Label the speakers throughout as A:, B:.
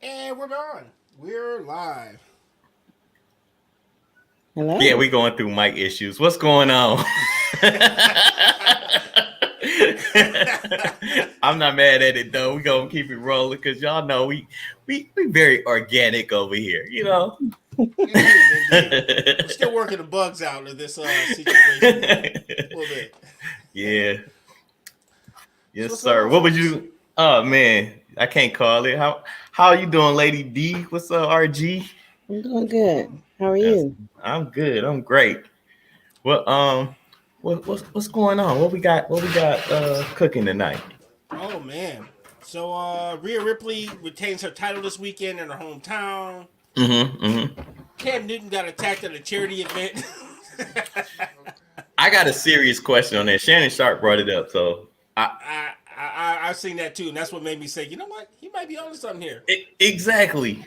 A: And we're on. We're live.
B: Yeah,
C: Hello.
B: we going through mic issues. What's going on? I'm not mad at it though. We gonna keep it rolling because y'all know we very organic over here, you know.
A: Indeed. We're still working the bugs out of this situation a little bit.
B: Yeah,
A: So
B: yes,
A: what's going
B: sir.
A: on,
B: What would
A: fellas?
B: you? Oh man, I can't call it. How you doing, Lady D? What's up, RG?
C: I'm doing good. How are
B: Yes,
C: you?
B: I'm good. I'm great. Well, what's going on? What we got cooking tonight?
A: Oh man. So Rhea Ripley retains her title this weekend in her hometown.
B: Mm-hmm.
A: Cam Newton got attacked at a charity event.
B: I got a serious question on that. Shannon Sharp brought it up, so
A: I've seen that too, and that's what made me say, you know what, he might be onto something here.
B: exactly.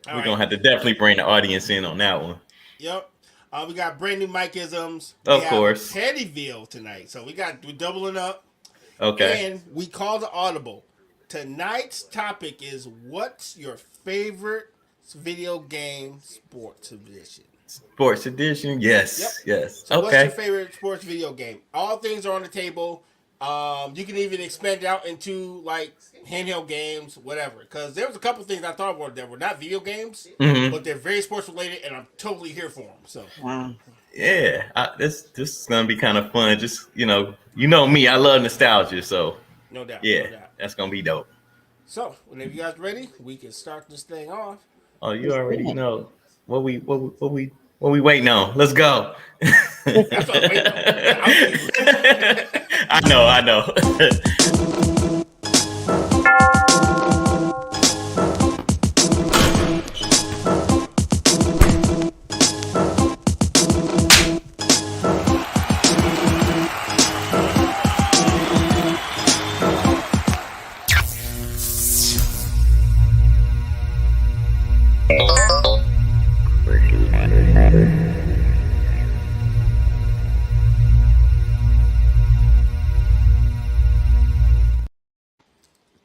A: All
B: We're
A: right.
B: gonna have to definitely bring the audience in on that one.
A: Yep. We got brand new Mike isms. We
B: Of
A: have
B: course.
A: Pettyville tonight, so we're doubling up.
B: Okay.
A: And we call the audible. Tonight's topic is what's your favorite video game sports edition?
B: Sports edition.
A: Yep.
B: Yes. Yes.
A: So what's your
B: Okay.
A: favorite sports video game? All things are on the table. You can even expand it out into like handheld games, whatever. Because there was a couple things I thought were that were not video games,
B: Mm-hmm.
A: but they're very sports related, and I'm totally here for them. So
C: Wow.
B: Yeah. This is gonna be kind of fun. Just you know me. I love nostalgia, so
A: no doubt, no
B: yeah,
A: doubt.
B: that's gonna be dope.
A: So whenever you guys ready, we can start this thing off.
B: Oh, you
C: Let's do
B: already
C: it.
B: know what we waiting on. Let's go.
A: That's what I'm waiting on. Yeah,
B: I know.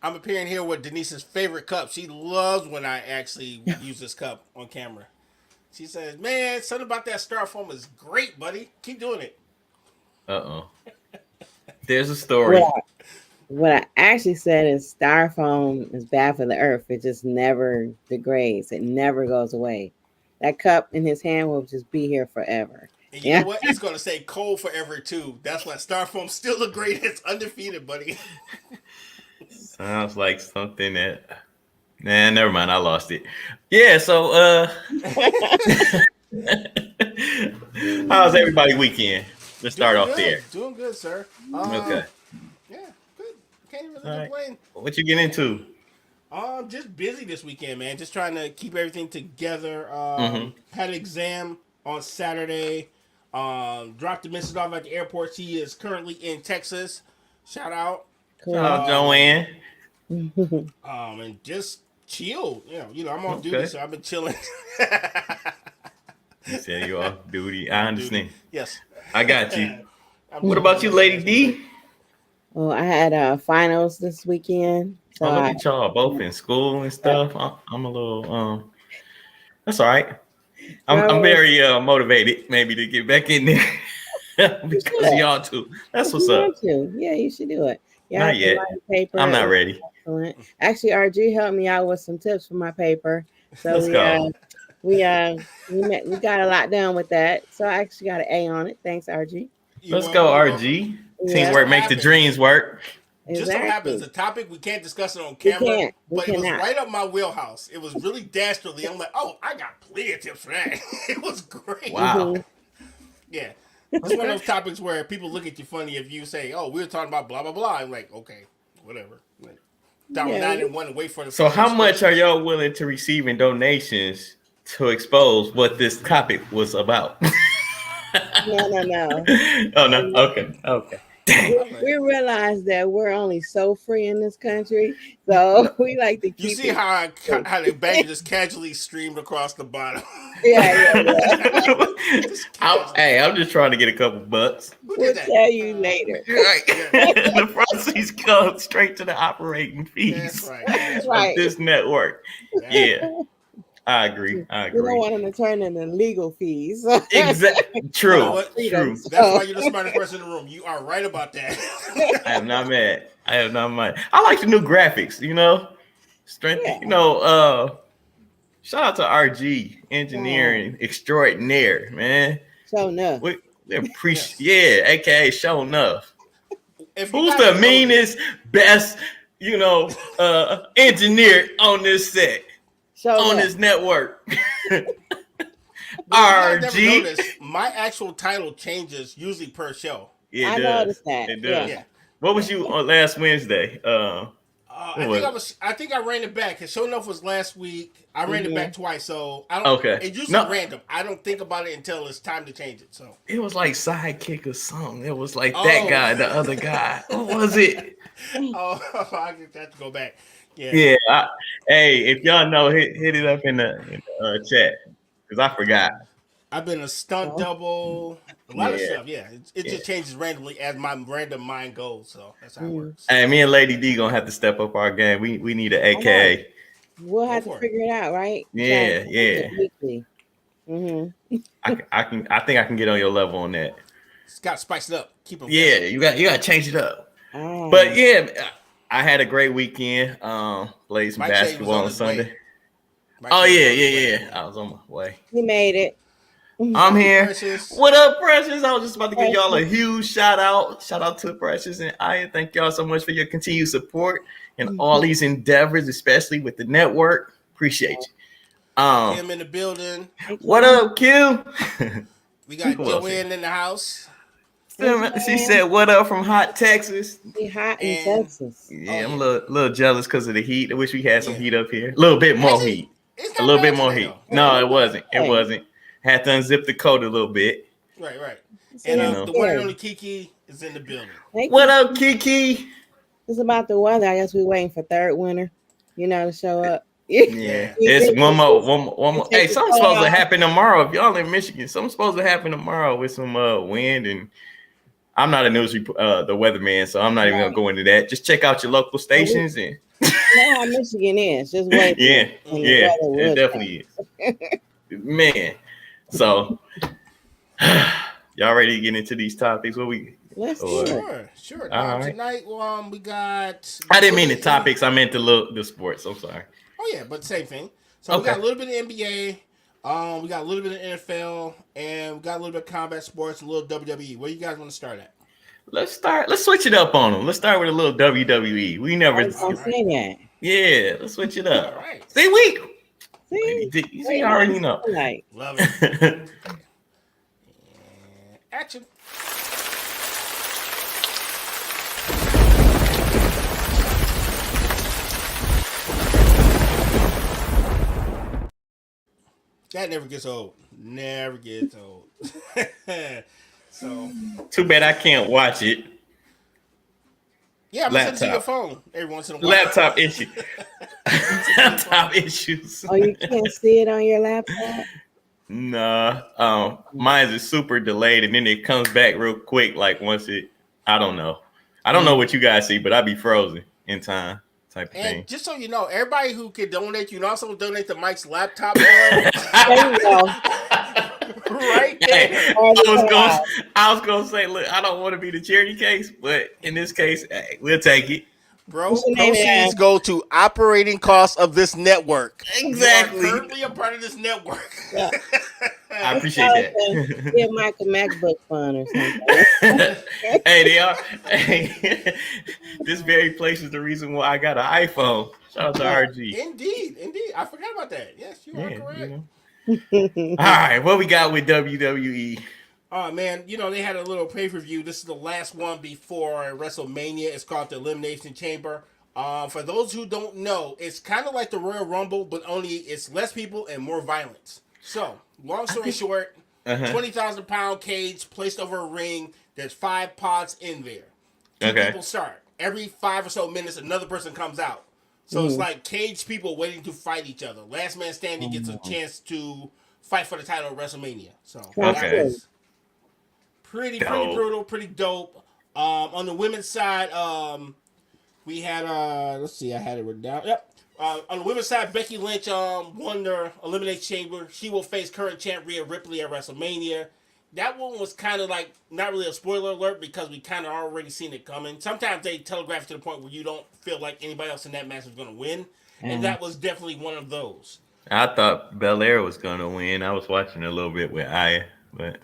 A: I'm appearing here with Denise's favorite cup. She loves when I actually use this cup on camera. She says, "Man, something about that styrofoam is great, buddy. Keep doing it."
B: Uh-oh. There's a
C: What
B: story.
C: I, what I actually said is styrofoam is bad for the earth. It just never degrades. It never goes away. That cup in his hand will just be here forever.
A: And you know
C: Yeah.
A: what? It's gonna stay cold forever too. That's why styrofoam's still the greatest, undefeated, buddy.
B: Sounds like something that nah, never mind, I lost it. Yeah, so how's everybody weekend? Let's start
A: Doing
B: off
A: good,
B: there.
A: doing good, sir.
B: Okay.
A: Yeah, good. Can't really
B: All right.
A: complain.
B: What you get into?
A: Just busy this weekend, man. Just trying to keep everything together.
B: Mm-hmm.
A: Had an exam on Saturday. Dropped the missus off at the airport. She is currently in Texas. Shout out.
B: Shout
C: Cool.
B: out Joanne.
A: And just chill. You know, I'm on duty,
B: Okay.
A: so I've been chilling.
B: You said you off duty. I
A: Duty.
B: understand.
A: Yes.
B: I got you.
A: I'm
B: What
A: doing
B: about you,
A: good.
B: Lady D?
C: Well, I had finals this weekend, so
B: Oh, look
C: I
B: at y'all both in school and stuff. I'm a little that's all right. I'm
C: so
B: very motivated maybe to get back in there
C: you
B: because of
C: should.
B: y'all too. That's
C: If
B: what's
C: you
B: up.
C: want to, yeah, you should do it. Yeah, I
B: Not
C: have to
B: yet.
C: write a paper.
B: I'm
C: It
B: not
C: was
B: ready.
C: excellent. Actually, RG helped me out with some tips for my paper. So
B: Let's go.
C: we got a lot done with that. So I actually got an A on it. Thanks, RG.
A: You're
B: Let's go,
A: welcome. You're welcome.
B: RG.
C: Yeah,
B: Teamwork make the dreams work.
A: Just so happens
C: exactly.
A: the topic we can't discuss it on
C: We
A: camera,
C: can't. We
A: but it was
C: cannot.
A: right up my wheelhouse. It was really dastardly. I'm like, oh, I got plenty of tips for that. It was great.
B: Wow.
C: Hmm.
A: Yeah. It's one of those topics where people look at you funny if you say, "Oh, we were talking about blah blah blah." I'm like, okay, whatever. Like, down
C: Yeah.
A: 9 and 1 and wait for the.
B: So how much are y'all willing to receive in donations to expose what this topic was about?
C: No.
B: Oh no. Okay. Okay. Dang.
C: we realize that we're only so free in this country, so we like to keep
A: You see
C: it.
A: how the banger just casually streamed across the bottom.
C: Yeah.
A: Just casually.
B: Hey, I'm just trying to get a couple bucks.
A: Who
C: We'll
A: did that?
C: tell you later.
B: Right. The proceeds go straight to the operating
A: That's
B: fees
A: right.
C: That's
B: of
C: right.
B: this network.
A: That's
B: Yeah, I agree. I
C: We don't
B: agree.
C: want them to turn into legal fees.
B: Exactly.
A: You
B: True.
A: know what?
B: True.
A: That's why you're the smartest person in the room. You are right about that.
B: I am not mad. I am not mad. I like the new graphics, Strength,
C: Yeah.
B: shout out to RG Engineering Extraordinaire, man.
C: So enough.
B: We appreciate, yeah, aka show enough.
A: If you
B: Who's
A: guys
B: the
A: know
B: meanest, best, engineer on this set,
C: So
B: on
C: enough.
B: this network?
A: Well, if you guys never
B: RG.
A: noticed, my actual title changes usually per show.
B: Yeah,
C: I
B: it does.
C: noticed that.
B: It does.
A: Yeah.
B: What was you on last Wednesday?
A: I think I ran it back. Cause Show Enough was last week. I ran it back twice, so I don't.
B: Okay.
A: It's usually
B: No.
A: random. I don't think about it until it's time to change it. So.
B: It was like sidekick or something. It was like
A: Oh.
B: that guy, the other guy. What was it?
A: Oh, I just have to go back. Yeah.
B: Yeah. Hey, if y'all know, hit it up in the chat because I forgot.
A: I've been a stunt double, a lot of
B: Yeah.
A: stuff. Yeah, it just changes randomly as my random mind goes. So that's how it works.
B: Hey, me and Lady D gonna have to step up our game. We need an AKA.
C: We'll have
A: Go
C: to
A: for it.
C: figure it out, right?
B: Yeah,
C: So,
B: yeah.
C: weekly. Mm-hmm.
B: I think I can get on your level on that.
A: It's got to spice it up. Keep them.
B: Yeah, you got to change it up.
C: Oh.
B: But yeah, I had a great weekend. Played some
A: Mike said he was
B: basketball
A: on
B: on
A: his way.
B: Sunday.
A: Mike
B: Oh
A: said
B: yeah,
A: he was on his way.
B: I was on my way.
C: He made it.
B: I'm here.
A: Precious.
B: What up, Precious? I was just about to give y'all a huge shout out. Shout out to Precious and I. Thank y'all so much for your continued support and all these endeavors, especially with the network. Appreciate you.
A: Him in the building.
B: What up, Q?
A: We got
B: Who else
A: Joanne in the house.
B: She said, "What up from hot Texas?"
C: Be hot in
A: And-
C: Texas.
B: Yeah, I'm
A: yeah.
B: a little jealous because of the heat. I wish we had some
A: Yeah.
B: heat up here. A little bit more
A: Actually,
B: heat.
A: It's
B: A
A: not
B: little
A: bad
B: bit more
A: today,
B: heat.
A: though.
B: No, it wasn't. It
C: Hey.
B: wasn't. Had to unzip the coat a little bit.
A: Right.
C: It's
A: And
B: You know.
A: the one and only Kiki is in the building.
B: What up, Kiki?
C: It's about the weather. I guess we're waiting for third winter, to show up.
B: Yeah, it's one more. Hey, something's supposed to happen tomorrow. If y'all in Michigan, something's supposed to happen tomorrow with some wind and. I'm not a news the weatherman, so I'm not even gonna go into that. Just check out your local stations and
C: You know how Michigan is. Just wait.
B: yeah,
C: And the
B: yeah,
C: weather
B: it
C: will
B: definitely is. Man, so y'all ready to get into these topics? What we?
C: Let's
B: Oh,
C: do it.
A: Sure.
B: All right.
A: Tonight, we got.
B: I didn't mean the topics. I meant the sports. I'm sorry.
A: Oh yeah, but same thing. So we
B: Okay.
A: got a little bit of NBA. We got a little bit of NFL, and we got a little bit of combat sports, a little WWE. Where you guys want to start at?
B: Let's switch it up on them. Let's start with a little WWE. We
C: I
B: never.
C: was gonna say that.
B: Yeah, let's switch it
A: All
B: up.
A: right.
B: See,
C: See?
B: you see, I already know.
C: Like,
A: Love it. And action. That never gets old. Never gets old. So,
B: Too bad I can't watch it.
A: yeah, I'm gonna send it to your
B: Laptop.
A: phone every once in a while.
B: Laptop issue. Laptop issues.
C: oh, you can't see it on your laptop?
B: Nah. Mine is super delayed and then it comes back real quick. Like once I don't know. I don't know what you guys see, but I'd be frozen in time type of thing.
A: And just so you know, everybody who can donate, you can also donate to Mike's laptop.
C: There you go.
A: Right
B: Hey,
A: there.
B: I was gonna say, look, I don't want to be the charity case, but in this case, hey, we'll take it.
A: Bro,
C: What's your name,
A: proceeds
C: Al?
A: go to operating costs of this network.
B: Exactly.
A: You are currently a part of this network.
C: Yeah.
B: I appreciate that.
C: Give Mike a MacBook fund or something.
B: Hey, they are. Hey, this very place is the reason why I got an iPhone. Shout out to RG.
A: Indeed. I forgot about that. Yes, you are
B: Yeah,
A: correct.
B: you know. All right, what we got with WWE?
A: Oh man, they had a little pay-per-view. This is the last one before WrestleMania. It's called the Elimination Chamber. For those who don't know, it's kind of like the Royal Rumble, but only it's less people and more violence. So, long story short, 20,000-pound cage placed over a ring. There's 5 pods in there. Two
B: Okay.
A: people start. Every 5 or so minutes, another person comes out. So it's like caged people waiting to fight each other. Last man standing gets a chance to fight for the title of WrestleMania. So that
B: Okay.
A: was pretty
B: Dope.
A: brutal, pretty dope. On the women's side, we had let's see, I had it written down. Yep. On the women's side, Becky Lynch won the Elimination Chamber. She will face current champ Rhea Ripley at WrestleMania. That one was kind of like not really a spoiler alert because we kind of already seen it coming. Sometimes they telegraph to the point where you don't feel like anybody else in that match is going to win, and that was definitely one of those.
B: I thought Belair was gonna win. I was watching a little bit with Aya, but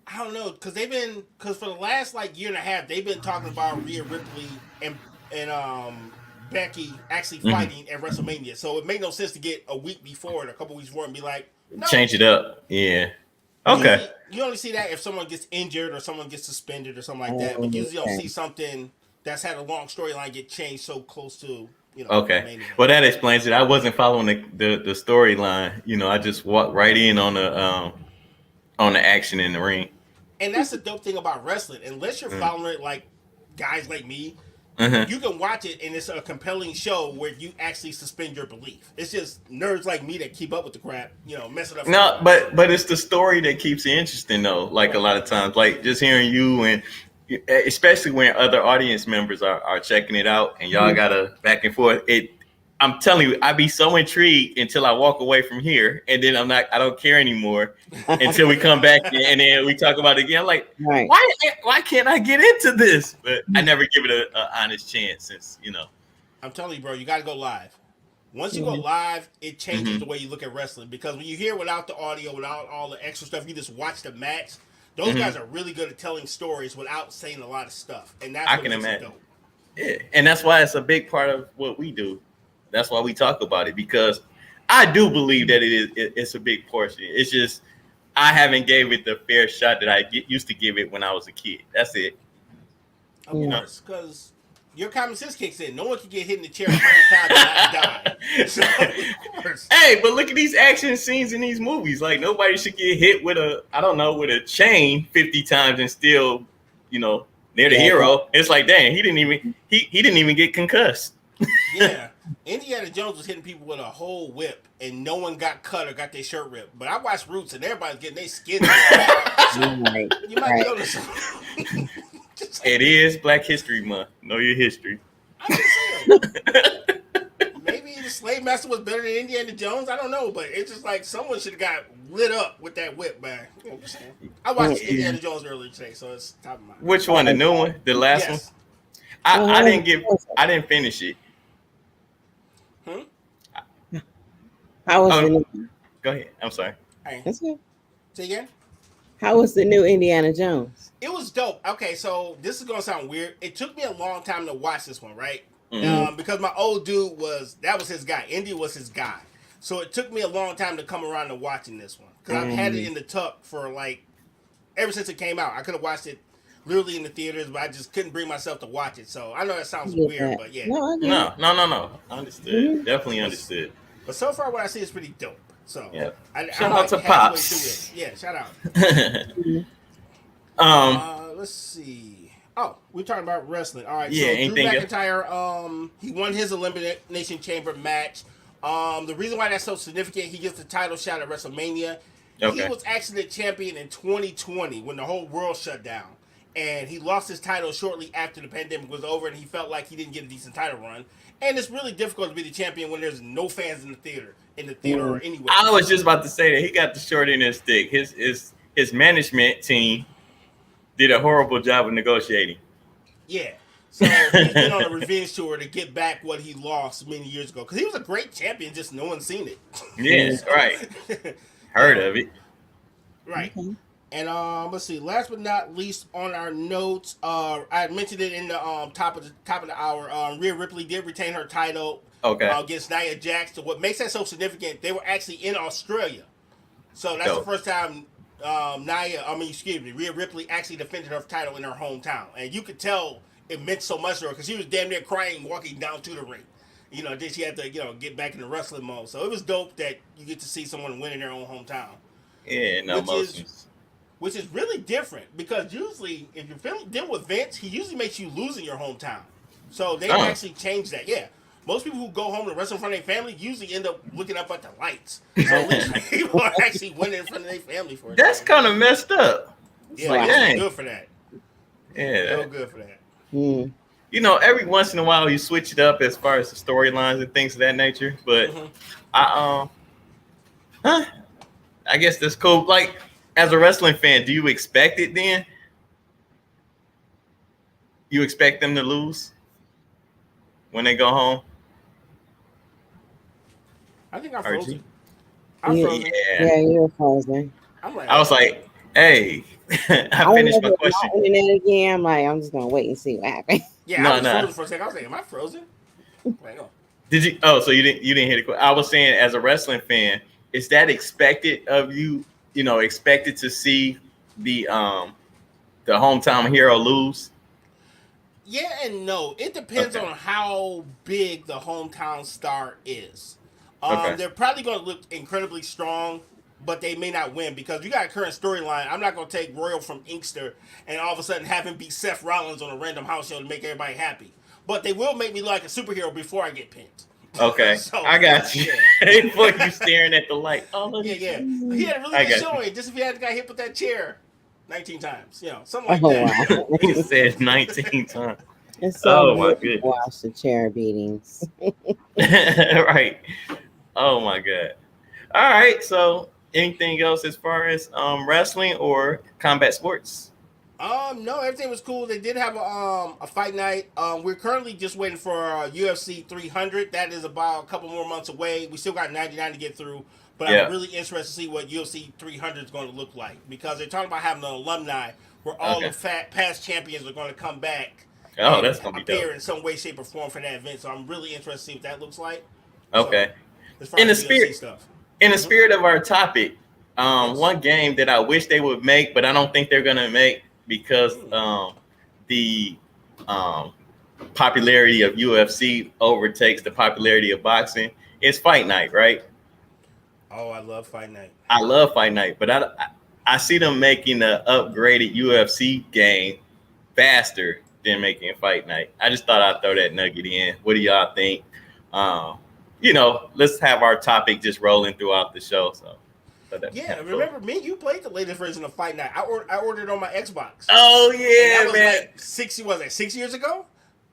A: I don't know because for the last like year and a half they've been talking about Rhea Ripley and Becky actually fighting at WrestleMania. So it made no sense to get a week before it, a couple weeks before, and be like, no.
B: Change it up. Yeah. Okay.
A: You only see that if someone gets injured or someone gets suspended or something like that. But usually you don't see something that's had a long storyline get changed so close to,
B: Okay. Well, that explains it. I wasn't following the storyline. I just walked right in on the action in the ring.
A: And that's the dope thing about wrestling. Unless you're following it like guys like me,
B: Uh-huh.
A: you can watch it and it's a compelling show where you actually suspend your belief. It's just nerds like me that keep up with the crap, mess it up.
B: No, but it's the story that keeps it interesting though. Like a lot of times, like just hearing you and especially when other audience members are checking it out and y'all got a back and forth. I'm telling you, I be so intrigued until I walk away from here, and then I don't care anymore until we come back and then we talk about it again. I'm like, why can't I get into this? But I never give it an honest chance since.
A: I'm telling you, bro, you got to go live. Once you go live, it changes the way you look at wrestling because when you hear without the audio, without all the extra stuff, you just watch the match. Those guys are really good at telling stories without saying a lot of stuff, and that's what makes it dope.
B: Yeah, and that's why it's a big part of what we do. That's why we talk about it because I do believe that it's a big portion. It's just I haven't gave it the fair shot that I used to give it when I was a kid. That's it.
A: Of course, because your common sense kicks in. No one can get hit in the chair 100 times and not die. So, of course.
B: Hey, but look at these action scenes in these movies. Like nobody should get hit with a chain 50 times and still, they're the hero. It's like, dang, he didn't even get concussed.
A: Yeah. Indiana Jones was hitting people with a whole whip and no one got cut or got their shirt ripped. But I watched Roots and everybody's getting their skin ripped. You might be able to.
B: It is Black History Month. Know your history.
A: I'm just saying. Maybe the slave master was better than Indiana Jones. I don't know, but it's just like someone should have got lit up with that whip, man. I'm just saying. I watched Indiana Jones earlier today, so it's top of mind.
B: Which one? The new one? The last one? I didn't finish it.
C: How was the new?
B: Go ahead. I'm sorry.
C: That's good.
A: Say again?
C: How was the new Indiana Jones?
A: It was dope. Okay, so this is gonna sound weird. It took me a long time to watch this one, right? Because my old dude was his guy. Indy was his guy. So it took me a long time to come around to watching this one. Because I've had it in the tuck for like ever since it came out. I could have watched it literally in the theaters, but I just couldn't bring myself to watch it. So I know that sounds weird, but yeah.
B: No. Understood. Definitely understood.
A: But so far, what I see is pretty dope. So
B: yeah.
A: Shout out to Pops. Yeah, shout out. Let's see. Oh, we're talking about wrestling. All right.
B: Yeah.
A: So Drew McIntyre, he won his Elimination Chamber match. The reason why that's so significant, he gets the title shot at WrestleMania. Okay. He was actually the champion in 2020 when the whole world shut down. And he lost his title shortly after the pandemic was over, and he felt like he didn't get a decent title run. And it's really difficult to be the champion when there's no fans in the theater or anywhere.
B: I was just about to say that he got the short end of the stick. His management team did a horrible job of negotiating.
A: Yeah. So he's been on a revenge tour to get back what he lost many years ago. Because he was a great champion, just no one's seen it.
B: Yes, right. Heard of it.
A: Right. Okay. And let's see. Last but not least, on our notes, I mentioned it in the top of the hour. Rhea Ripley did retain her title against Nia Jax. So what makes that so significant? They were actually in Australia, so that's the first time Rhea Ripley actually defended her title in her hometown, and you could tell it meant so much to her because she was damn near crying walking down to the ring. Then she had to get back in the wrestling mode. So it was dope that you get to see someone win in their own hometown.
B: Yeah, no emotions.
A: which is really different because usually if you're dealing with Vince, he usually makes you lose in your hometown. So they actually changed that. Yeah. Most people who go home to wrestle in front of their family usually end up looking up at the lights. So at least people are actually winning in front of their family for it.
B: That's kind of messed up.
A: Yeah,
B: like,
A: it's good for that.
B: Yeah.
A: Real good for that.
C: Mm.
B: You know, every once in a while you switch it up as far as the storylines and things of that nature. But I guess that's cool. Like, as a wrestling fan, do you expect it then? You expect them to lose when they go home?
A: I think I'm frozen.
B: RG?
A: I'm frozen.
C: Yeah, you were frozen.
B: I was like, hey, I finished my question.
C: Internet again. I'm like, I'm just gonna wait and see what happens.
A: Yeah, I was frozen for a second. I was like, am I frozen? Like, oh.
B: Did you? Oh, so you didn't hear the question? I was saying, as a wrestling fan, is that expected of you? You know, expected to see the hometown hero lose?
A: Yeah and no. It depends on how big the hometown star is. They're probably going to look incredibly strong, but they may not win because you got a current storyline. I'm not going to take Royal from Inkster and all of a sudden have him beat Seth Rollins on a random house show to make everybody happy. But they will make me look like a superhero before I get pinned.
B: Okay, so, I got you. Before you staring at the light. Oh,
A: yeah. He had a really good showing. Just if he had got hit with that chair 19 times, something like that.
C: Wow.
B: He said 19 times.
C: It's so
B: my goodness.
C: Watch the chair beatings.
B: Right. Oh my God. All right. So, anything else as far as wrestling or combat sports?
A: No, everything was cool. They did have a fight night. We're currently just waiting for UFC 300. That is about a couple more months away. We still got 99 to get through, but I'm really interested to see what UFC 300 is going to look like because they're talking about having an alumni where all the past champions are going to come back.
B: Oh, that's going to be dope.
A: In some way, shape, or form for that event. So I'm really interested to see what that looks like.
B: Okay.
A: So, in the
B: spirit of our topic, one game that I wish they would make, but I don't think they're going to make because the popularity of UFC overtakes the popularity of boxing. It's Fight Night, right?
A: Oh, I love Fight Night.
B: I love Fight Night, but I see them making the upgraded UFC game faster than making Fight Night. I just thought I'd throw that nugget in. What do y'all think? Let's have our topic just rolling throughout the show. So
A: remember me? You played the latest version of Fight Night. I ordered it on my Xbox.
B: Oh yeah,
A: that
B: man!
A: Like 6 years ago?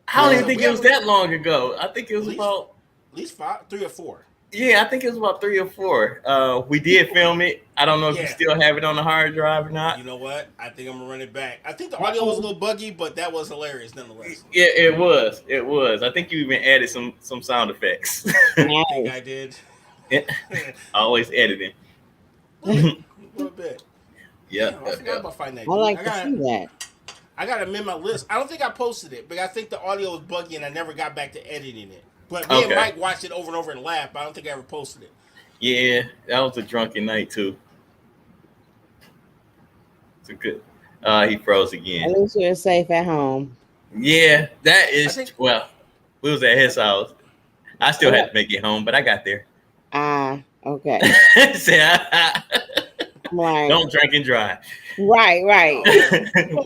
B: I don't even think it was that long ago. I think it was about
A: at least 3 or 4.
B: Yeah, I think it was about 3 or 4. We did film it. I don't know if you still have it on the hard drive or not.
A: You know what? I think I'm gonna run it back. I think the audio was a little buggy, but that was hilarious nonetheless.
B: Yeah, it was. It was. I think you even added some sound effects.
A: I think I did.
B: Always editing.
A: A little bit.
B: Yeah.
A: I forgot about Fight Night.
C: I like to see that.
A: I got to amend my list. I don't think I posted it, but I think the audio was buggy and I never got back to editing it. But me and Mike watched it over and over and laughed, but I don't think I ever posted it.
B: Yeah, that was a drunken night too. It's a good. He froze again.
C: At least you're safe at home.
B: Yeah, that is. We was at his house. I still had to make it home, but I got there.
C: Okay.
B: Don't drink and drive.
C: Right.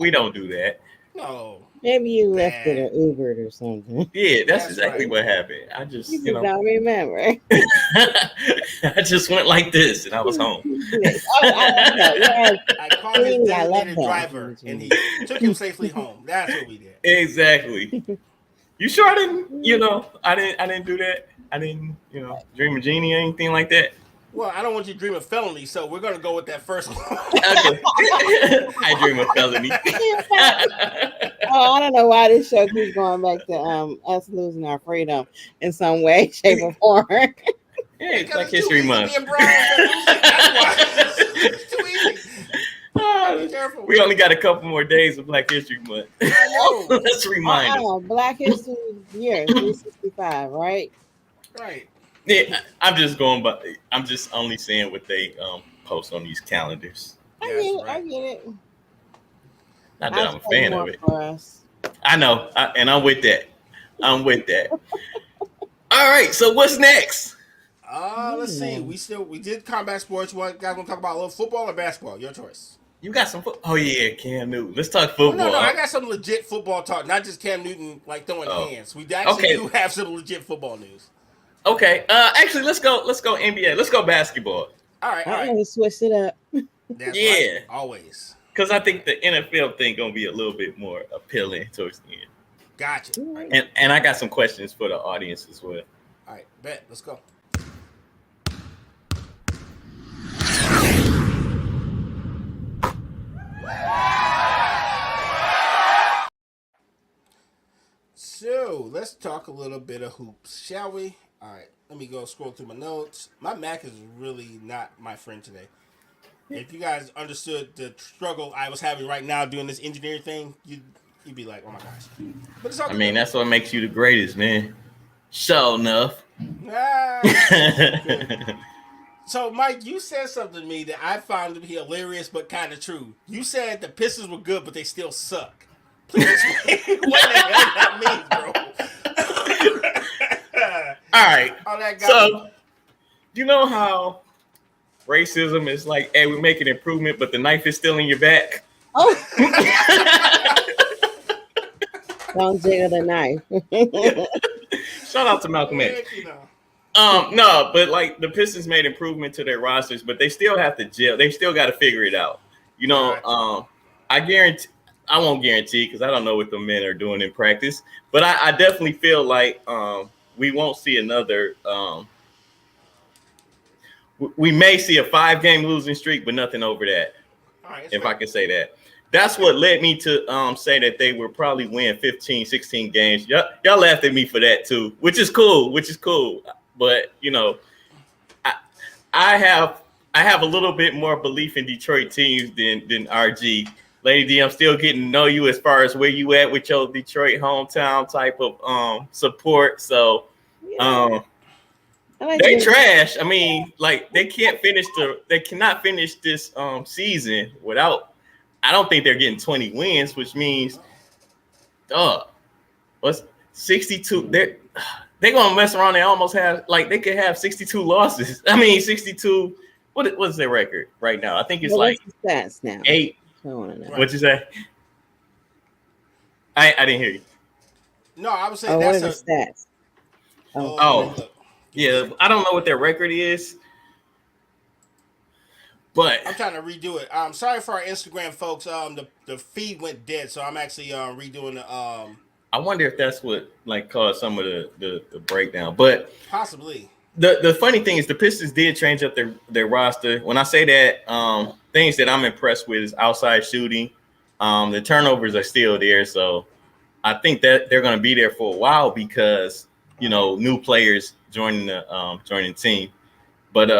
B: We don't do that.
A: No.
C: Maybe you left it or Ubered or something.
B: Yeah, that's exactly what happened. I just,
C: don't remember.
B: I just went like this and I was home.
A: I called his designated driver and he took him safely home. That's what we did.
B: Exactly. You sure I didn't, I didn't do that? I didn't, dream of genie or anything like that?
A: Well, I don't want you to dream of felony, so we're going to go with that first one.
B: I dream of felony.
C: I don't know why this show keeps going back to us losing our freedom in some way, shape, or form.
B: Yeah, it's Black History Month.
A: It's too easy. Be careful.
B: We only got a couple more days of Black History Month.
A: I know.
B: Let's remind us.
C: Black History Year, 365, right?
A: Right.
B: Yeah, I'm just going, but I'm just only saying what they post on these calendars.
C: I get it.
B: Not that I'm a fan of it. For us. I know, and I'm with that. All right, so what's next?
A: Let's see. We did combat sports. What guys want to talk about? A little football or basketball? Your choice.
B: You got some oh yeah, Cam Newton. Let's talk
A: Well,
B: football.
A: no, I got some legit football talk, not just Cam Newton like throwing hands. We actually
B: Okay.
A: do have some legit football news.
B: Okay. Actually, let's go NBA. Let's go basketball.
A: All right.
C: I always switched it up.
A: That's
B: Yeah.
A: right. Always.
B: Because I think the NFL thing gonna be a little bit more appealing towards the end.
A: Gotcha. Right.
B: And I got some questions for the audience as well.
A: All right, bet. Let's go. So let's talk a little bit of hoops, shall we? All right, let me go scroll through my notes. My Mac is really not my friend today. If you guys understood the struggle I was having right now doing this engineering thing, you'd be like, oh my gosh. But it's all good.
B: I mean, that's what makes you the greatest, man. Sure enough.
A: So, Mike, you said something to me that I found to be hilarious but kind of true. You said the Pistons were good, but they still suck. Please explain what the hell that means, bro.
B: All right. So,
A: me.
B: you know how racism is like, hey, we're making improvement, but the knife is still in your back?
C: Oh. Don't jiggle the knife.
B: Shout out to Malcolm X. No, but like the Pistons made improvement to their rosters, but they still have to gel. They still got to figure it out. You know, I won't guarantee because I don't know what the men are doing in practice, but I definitely feel like we won't see another. We may see a 5-game losing streak, but nothing over that. If I can say that. That's what led me to say that they would probably win 15, 16 games. Y'all laughed at me for that too, which is cool. But you know, I have a little bit more belief in Detroit teams than RG. Lady D, I'm still getting to know you as far as where you at with your Detroit hometown type of support. So they trash. I mean, like they cannot finish this season without. I don't think they're getting 20 wins, which means, what's 62? They're gonna mess around. They almost have they could have 62 losses. I mean, 62. What's their record right now? I think it's like
C: stats now.
B: 8.
C: I want to know.
B: What'd you say? I didn't hear you.
A: No, I was saying
C: what
A: that's
C: are the stats?
B: Yeah. I don't know what their record is, but
A: I'm trying to redo it. Sorry for our Instagram folks. The feed went dead, so I'm actually redoing the
B: I wonder if that's what caused some of the breakdown. But
A: possibly.
B: The funny thing is the Pistons did change up their roster. When I say that, things that I'm impressed with is outside shooting. The turnovers are still there, so I think that they're going to be there for a while because new players joining the team. But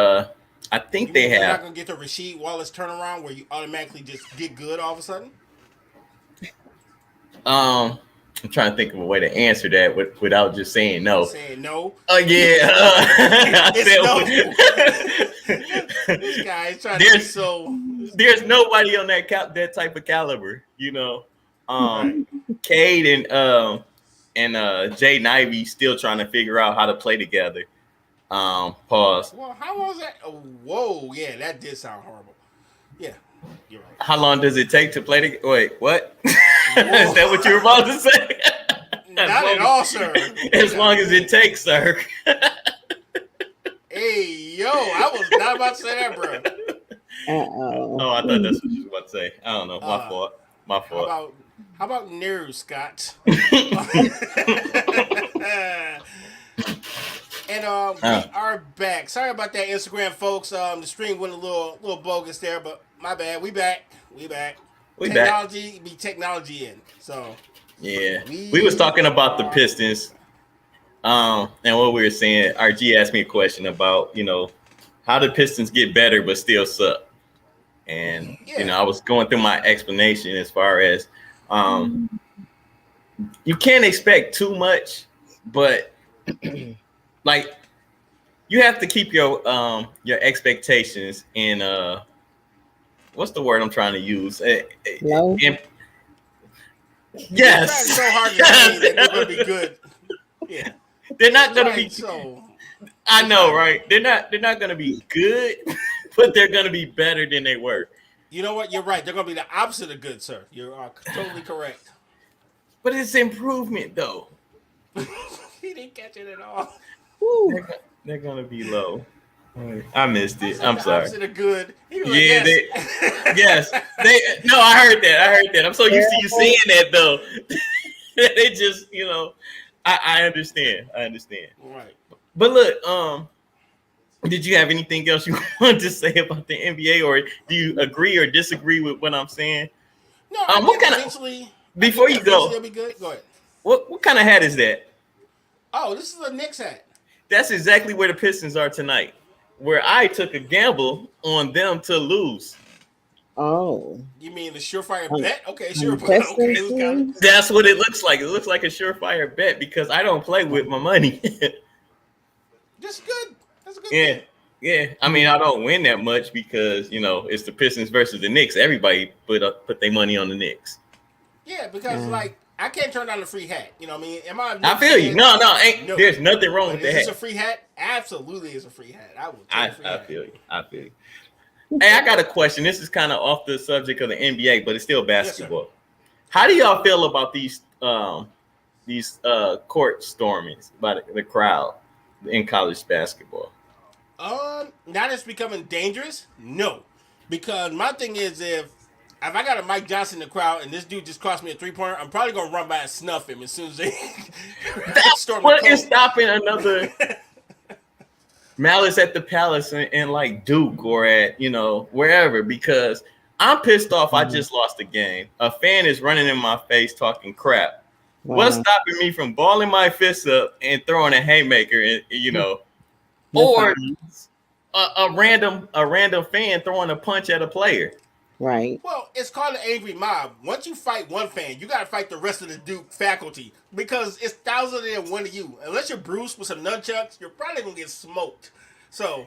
B: I think they have.
A: You're not going to get the Rasheed Wallace turnaround where you automatically just get good all of a sudden.
B: I'm trying to think of a way to answer that without just saying no.
A: Saying no?
B: Yeah.
A: This guy is trying to be so...
B: There's nobody on that type of caliber, Cade and Jay Nivey still trying to figure out how to play together. Pause.
A: Well, how was that? Oh, whoa, yeah, that did sound horrible. Yeah, you're right.
B: How long does it take to play together? Wait, what? Is that what you were about to say?
A: Not at all, sir.
B: As long as it takes, sir.
A: Hey, yo, I was not about to say that, bro.
C: Uh-oh.
B: Oh, I thought that's what you were about to say. I don't know. My fault.
A: How about no, Scott? And we are back. Sorry about that, Instagram folks. The stream went a little bogus there, but my bad. We back. Technology be technology in. So
B: yeah, we was talking about the Pistons. And what we were saying, RG asked me a question about how the Pistons get better but still suck. And I was going through my explanation as far as you can't expect too much, but you have to keep your expectations in what's the word I'm trying to use?
C: Low.
B: Yes.
A: So hard to say that they're going to be good. Yeah.
B: They're not going to be.
A: So.
B: I know, right? They're not going to be good, but they're going to be better than they were.
A: You know what? You're right. They're going to be the opposite of good, sir. You are totally correct.
B: But it's improvement though.
A: He didn't catch it at all.
C: Woo.
B: They're gonna be low. I missed
A: I
B: it.
A: said
B: I'm
A: the
B: sorry.
A: opposite of good. He was
B: Yeah,
A: like, yes.
B: yes. No, I heard that. I'm so used to you saying that though. They just, I understand.
A: Right.
B: But look, did you have anything else you wanted to say about the NBA, or do you agree or disagree with what I'm saying?
A: No, I
B: What
A: think
B: kind of
A: eventually.
B: before you go?
A: It'll be good. Go ahead.
B: What kind of hat is that?
A: Oh, this is a Knicks hat.
B: That's exactly where the Pistons are tonight, where I took a gamble on them to lose.
C: Oh.
A: You mean the surefire bet? Okay,
C: On
A: sure.
C: the
A: Okay,
C: Pistons
A: who's counting?
C: team?
B: That's what it looks like. It looks like a surefire bet because I don't play with my money.
A: That's good. That's a good
B: Yeah.
A: thing.
B: Yeah. I mean, I don't win that much because, it's the Pistons versus the Knicks. Everybody put their money on the Knicks.
A: Yeah, because like I can't turn down a free hat. You know what I mean? Am I?
B: I feel you. No,
A: No.
B: there's nothing wrong
A: But
B: with
A: is
B: that
A: this
B: hat.
A: a free hat? Absolutely, is a free hat. I will take a free
B: I
A: hat.
B: feel you. Hey, I got a question. This is kind of off the subject of the NBA, but it's still basketball. How do y'all feel about these court stormings by the crowd in college basketball?
A: Now it's becoming dangerous. No, because my thing is if I got a Mike Johnson in the crowd and this dude just cost me a 3-pointer, I'm probably gonna run by and snuff him as soon as they storm the
B: What
A: court.
B: is stopping another Malice at the Palace in like Duke or at wherever? Because I'm pissed off. I just lost the game. A fan is running in my face talking crap.
C: Wow.
B: What's stopping me from balling my fists up and throwing a haymaker? Or a random fan throwing a punch at a player.
C: Right.
A: Well, it's called an angry mob. Once you fight one fan, you got to fight the rest of the Duke faculty because it's thousands and one of you. Unless you're Bruce with some nunchucks, you're probably gonna get smoked. So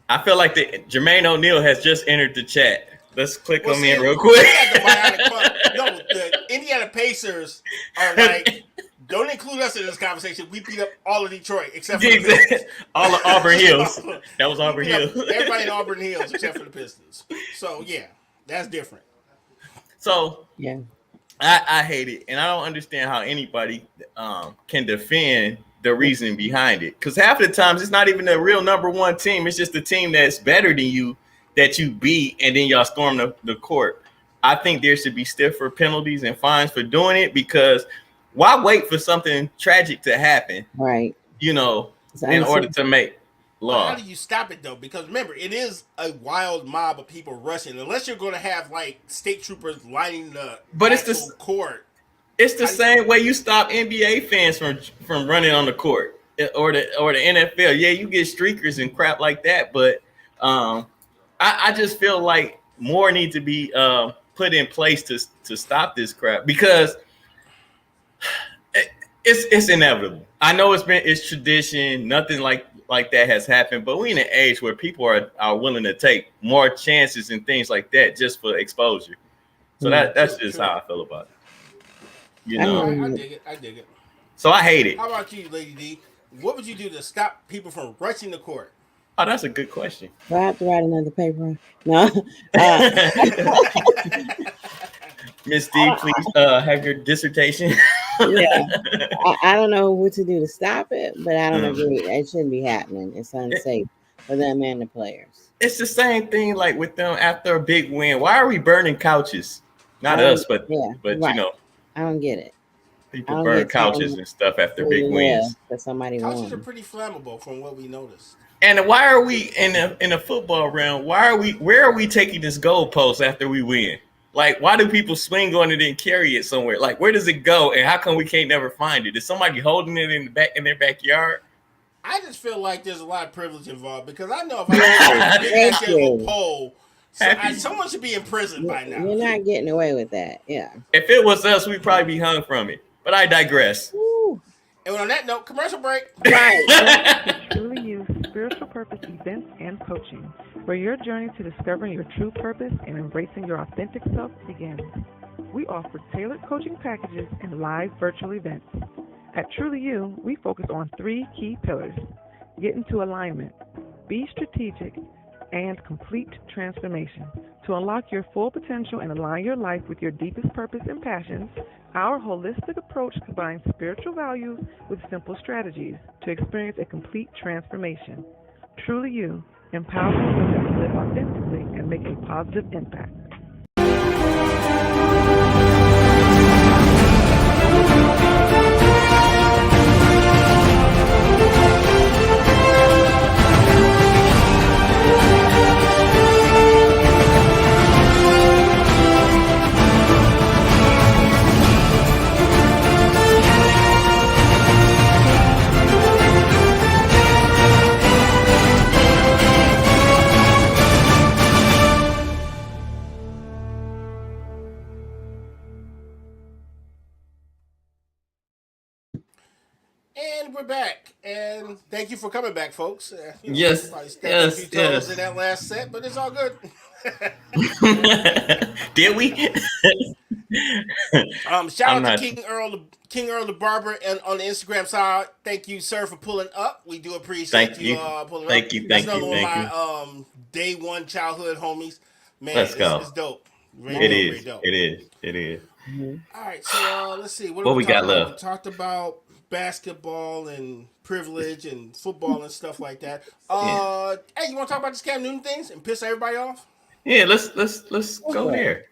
B: I feel like Jermaine O'Neal has just entered the chat. Let's click on me real
A: we
B: quick.
A: had the Bionic Pump. No, the Indiana Pacers are like, don't include us in this conversation. We beat up all of Detroit except for the Pistons.
B: All of Auburn Hills. That was Auburn
A: We beat up
B: Hills.
A: everybody in Auburn Hills except for the Pistons. So yeah, that's different.
B: So
C: Yeah.
B: I hate it, and I don't understand how anybody can defend the reason behind it. Because half of the times it's not even the real number one team; it's just the team that's better than you that you beat, and then y'all storm the court. I think there should be stiffer penalties and fines for doing it because why wait for something tragic to happen?
C: Right.
B: In order to make law.
A: How do you stop it though? Because remember, it is a wild mob of people rushing. Unless you're going to have like state troopers lining the actual court.
B: It's the same way you stop NBA fans from running on the court or the NFL. Yeah, you get streakers and crap like that, but I just feel like more needs to be put in place to stop this crap because it's inevitable. I know it's tradition. Nothing like that has happened, but we're in an age where people are willing to take more chances and things like that just for exposure. So that's just how I feel about it.
A: I dig it.
B: So I hate it.
A: How about you, Lady D? What would you do to stop people from rushing the court?
B: Oh, that's a good question.
C: Do I have to write another paper? No.
B: Miss D, please have your dissertation.
C: Yeah. I don't know what to do to stop it, but I don't agree. It shouldn't be happening. It's unsafe for them and the players.
B: It's the same thing like with them after a big win. Why are we burning couches? Not us, but right.
C: I don't get it.
B: People burn couches and stuff after big wins.
C: That somebody
A: couches are pretty flammable from what we noticed.
B: And why are we in the football realm? Where are we taking this goalpost after we win? Like, why do people swing on it and carry it somewhere? Like, where does it go? And how come we can't never find it? Is somebody holding it in their backyard?
A: I just feel like there's a lot of privilege involved because I know if I big ass pole, someone should be in prison by now.
C: You're not getting away with that. Yeah.
B: If it was us, we'd probably be hung from it. But I digress.
C: Woo.
A: And on that note, commercial break.
C: Right.
D: Truly You Spiritual Purpose Events and Coaching, where your journey to discovering your true purpose and embracing your authentic self begins. We offer tailored coaching packages and live virtual events. At Truly You, we focus on 3 key pillars: get into alignment, be strategic, and complete transformation. To unlock your full potential and align your life with your deepest purpose and passions, our holistic approach combines spiritual values with simple strategies to experience a complete transformation. Truly you, empowering women to live authentically and make a positive impact.
A: And we're back. And thank you for coming back, folks.
B: Yes,
A: Probably stepped on a few toes in that last set, but it's all good.
B: Did we?
A: Shout out to King Earl the Barber, and on the Instagram side. Thank you, sir, for pulling up. We do appreciate you pulling up.
B: Thank you.
A: That's another one of my day one childhood homies. Man,
B: Let's go.
A: It's dope.
B: It is.
C: Mhm.
A: All right, so let's see.
B: What we got left?
A: We talked about basketball and privilege and football and stuff like that. Hey, you want to talk about this Cam Newton things and piss everybody off?
B: Yeah, let's go there.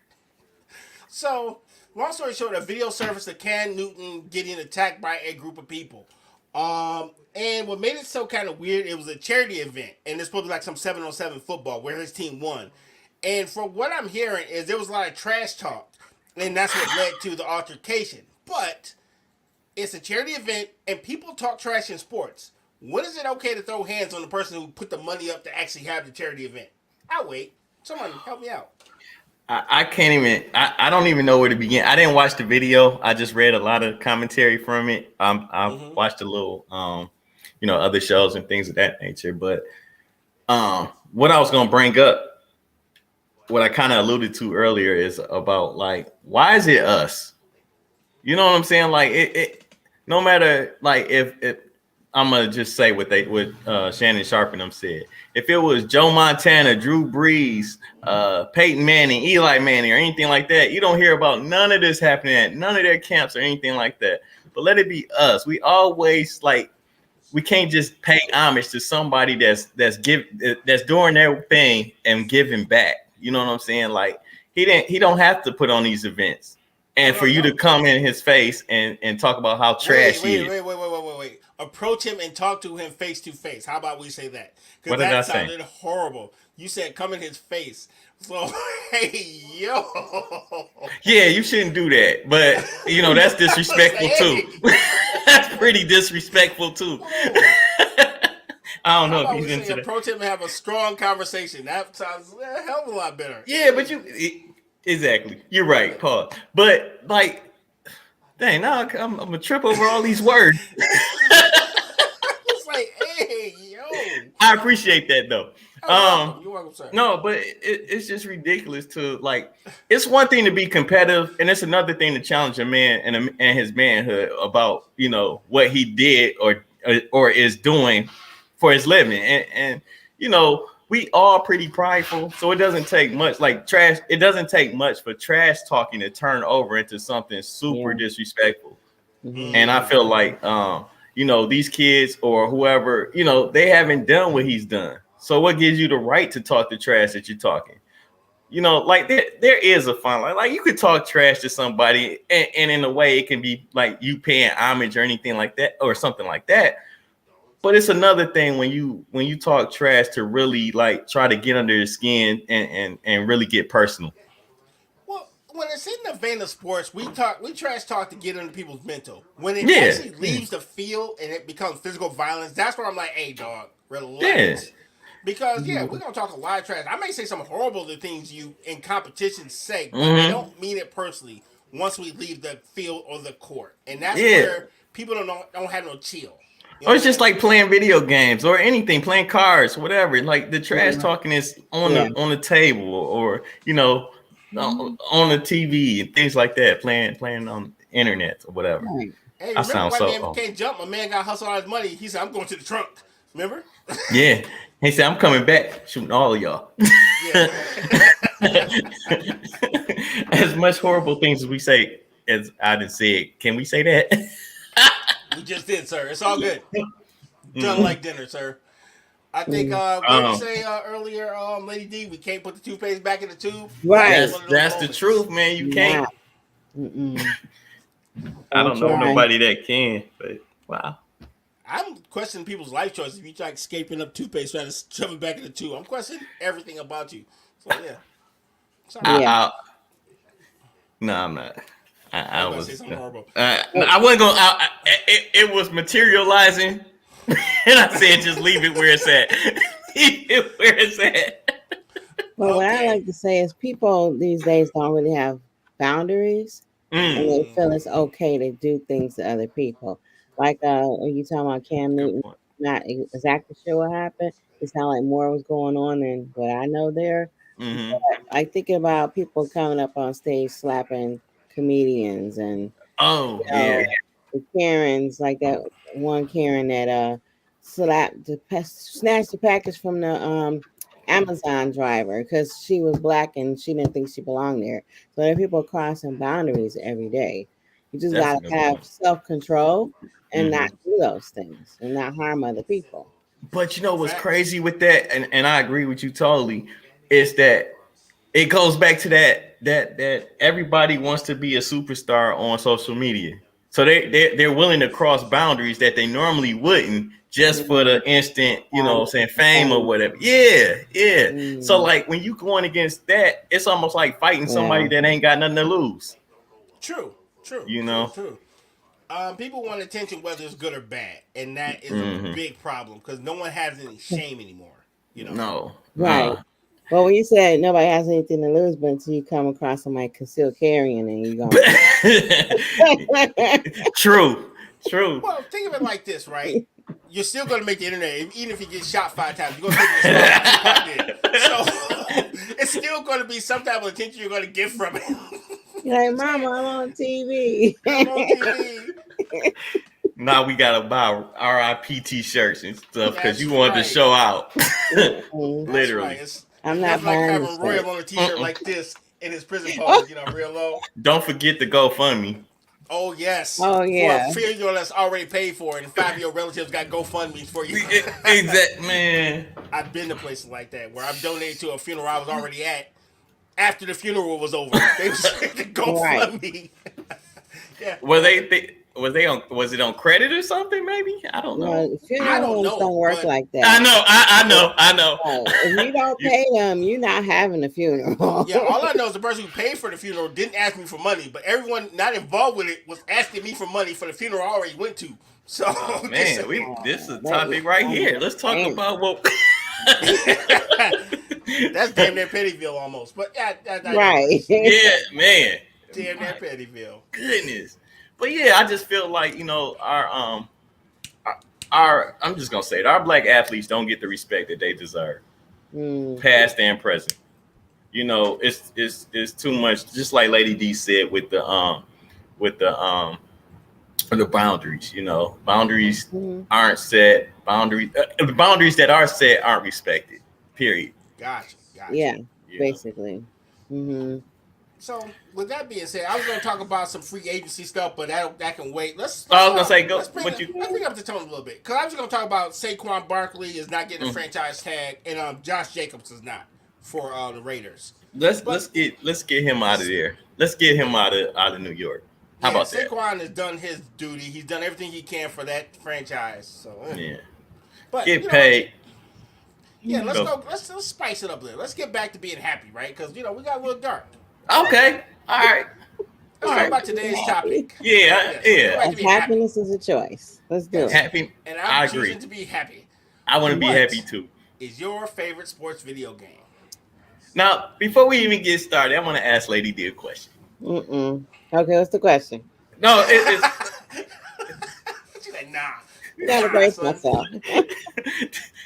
A: So, long story short, a video surfaced of Cam Newton getting attacked by a group of people. And what made it so kind of weird, it was a charity event, and it's supposed to be like some 7-on-7 football where his team won. And from what I'm hearing is there was a lot of trash talk, and that's what led to the altercation. But it's a charity event, and people talk trash in sports. When is it okay to throw hands on the person who put the money up to actually have the charity event? I'll wait. Someone help me out.
B: I can't even. I don't even know where to begin. I didn't watch the video. I just read a lot of commentary from it. I watched a little, other shows and things of that nature. But what I was gonna bring up, what I kind of alluded to earlier, is about like, why is it us? You know what I'm saying? Like it no matter like if I'm gonna just say what Shannon Sharpe and them said. If it was Joe Montana, Drew Brees, Peyton Manning, Eli Manning, or anything like that, you don't hear about none of this happening at none of their camps or anything like that. But let it be us. We always we can't just pay homage to somebody that's doing their thing and giving back. You know what I'm saying? Like he don't have to put on these events. And for you to come in his face and talk about how trash he is.
A: Wait. Approach him and talk to him face to face. How about we say that?
B: What did I say?
A: That sounded horrible. You said come in his face. So, hey, yo.
B: Yeah, you shouldn't do that. But, that's disrespectful too. That's pretty disrespectful too. I don't know if he's into that.
A: Approach him and have a strong conversation. That sounds a hell of a lot better.
B: Yeah, but exactly. You're right, Paul. But dang, now I'm gonna trip over all these words.
A: It's like, hey, yo.
B: I appreciate that though.
A: You're welcome, sir.
B: No, but it's just ridiculous to it's one thing to be competitive, and it's another thing to challenge a man and his manhood about what he did or is doing for his living, and we all pretty prideful, so it doesn't take much trash. It doesn't take much for trash talking to turn over into something super disrespectful. Mm-hmm. And I feel like, these kids or whoever, they haven't done what he's done. So what gives you the right to talk the trash that you're talking? There is a fine line. Like you could talk trash to somebody, and in a way it can be like you paying homage or anything like that or something like that. But it's another thing when you talk trash to really try to get under your skin and really get personal.
A: Well, when it's in the vein of sports, we trash talk to get under people's mental. When it actually leaves the field and it becomes physical violence, that's where I'm like, hey, dog, relax. Yeah. Because we're gonna talk a lot of trash. I may say some horrible things you in competition's sake, but I don't mean it personally. Once we leave the field or the court, and that's where people don't have no chill.
B: Or it's just like playing video games or anything, playing cards, whatever. Like the trash talking is on the table or on the TV and things like that, playing on the internet or whatever.
A: Hey, remember white man can't jump? My man got hustled out his money. He said, "I'm going to the trunk." Remember?
B: Yeah. He said, I'm coming back shooting all of y'all.
A: Yeah.
B: As much horrible things as we say, as I done said, can we say that?
A: We just did, sir. It's all good. Done like dinner, sir. I think what did you say earlier, Lady D? We can't put the toothpaste back in the tube.
C: Right.
B: That's the truth, man. You can't. I don't know nobody that can, but wow.
A: I'm questioning people's life choices. If you try escaping up toothpaste, trying to shove it back in the tube, I'm questioning everything about you. So yeah. Sorry.
B: No, I'm not. I was.
A: Say something horrible.
B: I wasn't gonna. It was materializing, and I said, just leave it where it's at. Leave it where it's at.
C: Well, what I like to say is people these days don't really have boundaries, and they feel it's okay to do things to other people. Like when you talking about Cam Newton, not exactly sure what happened. It sounded like more was going on than what I know there. But I thinking about people coming up on stage slapping comedians and the Karens, like that one Karen that snatched the package from the Amazon driver because she was black and she didn't think she belonged there. So there are people crossing boundaries every day. You just gotta have self-control and not do those things and not harm other people.
B: But you know what's crazy with that, and I agree with you totally, is that it goes back to that everybody wants to be a superstar on social media. So they're willing to cross boundaries that they normally wouldn't just for the instant, fame or whatever. Yeah. So like when you going against that, it's almost like fighting somebody that ain't got nothing to lose.
A: True.
B: True.
A: People want attention whether it's good or bad, and that is a big problem because no one has any shame anymore.
B: No.
C: Right. Well, when you said nobody has anything to lose, but until you come across somebody concealed carrying, and you go.
B: True.
A: Well, think of it like this, right? You're still going to make the internet, even if you get shot 5 times. You're going to take it. So it's still going to be some type of attention you're going to get from it.
C: You're like, Mama, I'm on TV.
B: Now we gotta buy RIP T-shirts and stuff because you wanted to show out. Literally.
A: Right.
C: I'm not
A: like
C: buying
A: having Royal on a T-shirt like this in his prison pose, real low.
B: Don't forget the GoFundMe.
A: Oh yes.
C: Oh yeah.
A: For a funeral that's already paid for, and 5 of your relatives got GoFundMe for you.
B: Exactly, man.
A: I've been to places like that where I've donated to a funeral I was already at. After the funeral was over, they was to GoFundMe. Yeah.
C: Was
B: it on credit or something? Maybe I don't know.
C: Funeral homes don't work like that.
B: I know.
C: If you don't pay them, you're not having a funeral.
A: Yeah, all I know is the person who paid for the funeral didn't ask me for money, but everyone not involved with it was asking me for money for the funeral I already went to. So
B: man, this is a topic right here. Let's talk about what.
A: That's damn near Pettyville almost, but
C: right.
B: Yeah, man.
A: Damn near Pettyville.
B: Goodness. But yeah, I just feel like our I'm just gonna say it, our black athletes don't get the respect that they deserve, past and present. It's too much. Just like Lady D said with the boundaries. Boundaries aren't set. The boundaries that are set aren't respected. Period.
A: Gotcha.
C: Yeah, basically.
A: So with that being said, I was going to talk about some free agency stuff, but that can wait. Let's bring up the tone a little bit because I was going to talk about Saquon Barkley is not getting a franchise tag, and Josh Jacobs is not for the Raiders.
B: Let's get him out of there. Let's get him out of New York. How about that?
A: Saquon has done his duty. He's done everything he can for that franchise. So but
B: get paid.
A: Yeah, let's go. Let's spice it up a little. Let's get back to being happy, right? Because we got a little dark.
B: Okay. All right.
A: Let's talk about today's topic.
B: Yeah.
C: Happiness is a choice. Let's do it.
B: Happy.
A: And I'm choosing to be happy.
B: I want to be happy too.
A: Is your favorite sports video game?
B: Now, before we even get started, I want to ask Lady D a question.
C: Okay, what's the question?
B: No, it's.
A: She's like, nah.
C: You gotta brace myself.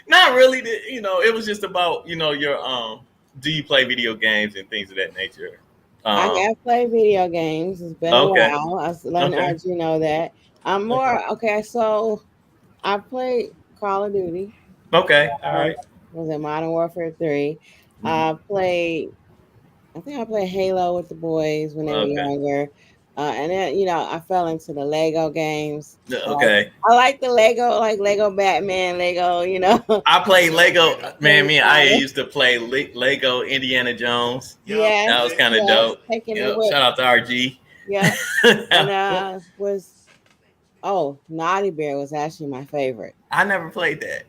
B: Not really. It was just about your do you play video games and things of that nature?
C: I have played video games. It's been a while. I learned as you know that. I'm more so I played Call of Duty.
B: Okay, all right.
C: was it Modern Warfare 3. I played. I think I played Halo with the boys when they were
B: Okay.
C: younger. And then, I fell into the Lego games.
B: Okay.
C: I like the Lego, like Lego Batman, Lego,
B: I played Lego. Man,
C: Harry
B: I
C: Potter.
B: used to play Lego Indiana Jones.
C: Yes,
B: That was kind of
C: yes,
B: dope.
C: taking the
B: Yep.
C: whip.
B: Shout out to RG.
C: Yep. And Naughty Bear was actually my favorite.
B: I never played that.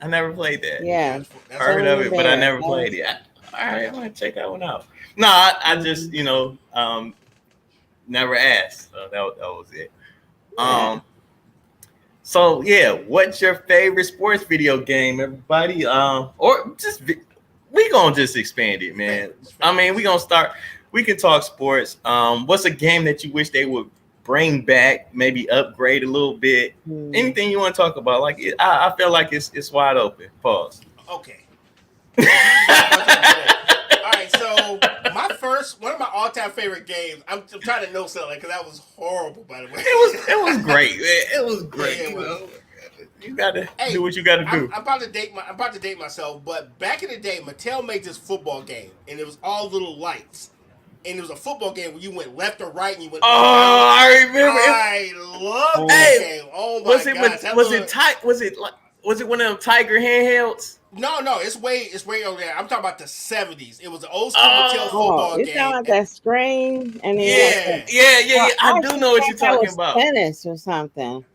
C: Yeah.
A: That's
B: Heard of
C: Tony
B: it, but I
C: Bear.
B: never played it. All right, I'm gonna check that one out. No, I just never asked. So that was it.
C: Yeah.
B: So yeah, what's your favorite sports video game, everybody? Or just we gonna just expand it, man. I mean, we can talk sports. What's a game that you wish they would bring back, maybe upgrade a little bit? Anything you want to talk about? Like I feel like it's wide open. Pause.
A: Okay. All right, so one of my all-time favorite games. I'm trying to know something because that was horrible, by the way.
B: It was great, man. It was great.
A: Yeah,
B: You gotta do what you gotta do.
A: I'm about to date myself, but back in the day, Mattel made this football game, and it was all little lights, and it was a football game where you went left or right, and you went.
B: Oh, I remember.
A: I love that game. Oh my gosh!
B: Was it one of them Tiger handhelds?
A: No, it's way over there. I'm talking about the 70s. It was an old school Mattel football
C: you
A: game.
C: talking about that screen? And
B: Yeah. I do know what you're talking about.
C: Tennis or something.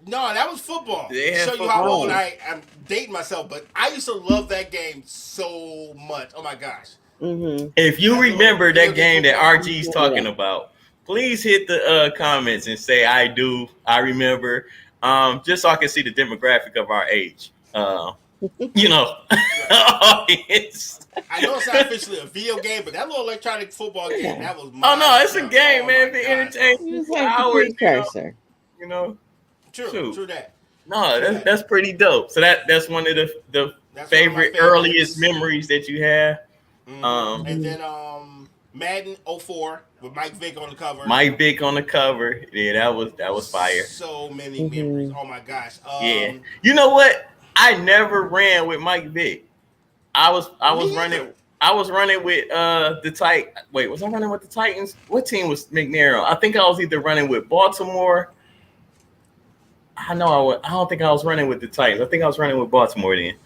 A: No, that was football.
B: Yeah,
A: to show you how old I'm dating myself, but I used to love that game so much. Oh my gosh.
C: Mm-hmm.
B: If you remember that game that RG's talking about, please hit the comments and say I do. I remember. Just so I can see the demographic of our age. Audience.
A: I know it's not officially a video game, but that little electronic football game, that was
B: my it's a game, man. To entertain
C: It's
B: for
C: like
B: hours,
C: the precursor.
A: True that.
B: No, that's pretty dope. So that's one of the favorite earliest memories that you have.
A: Mm-hmm. And then Madden 04 with Mike Vick on the cover.
B: Yeah, that was fire.
A: So many memories. Oh my gosh.
B: Yeah. You know what? I never ran with Mike Vick. I was running with the Titans. Wait, was I running with the Titans? What team was McNair on? I think I was either running with Baltimore. I don't think I was running with the Titans. I think I was running with Baltimore then.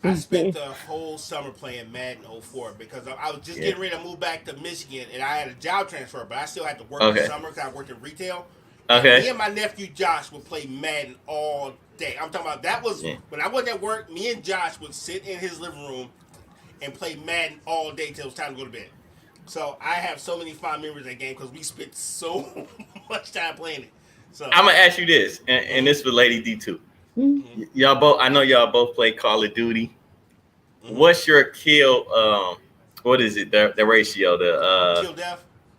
A: I spent the whole summer playing Madden 04 because I was just getting ready to move back to Michigan, and I had a job transfer, but I still had to work in the summer because I worked in retail.
B: Okay.
A: Me and my nephew Josh would play Madden all day. I'm talking about that was when I wasn't at work. Me and Josh would sit in his living room and play Madden all day till it was time to go to bed. So I have so many fond memories of that game because we spent so much time playing it. So
B: I'm gonna ask you this, and this for Lady D too. Mm-hmm. Y'all both, I know y'all both play Call of Duty. Mm-hmm. What's your kill? What is it? The ratio?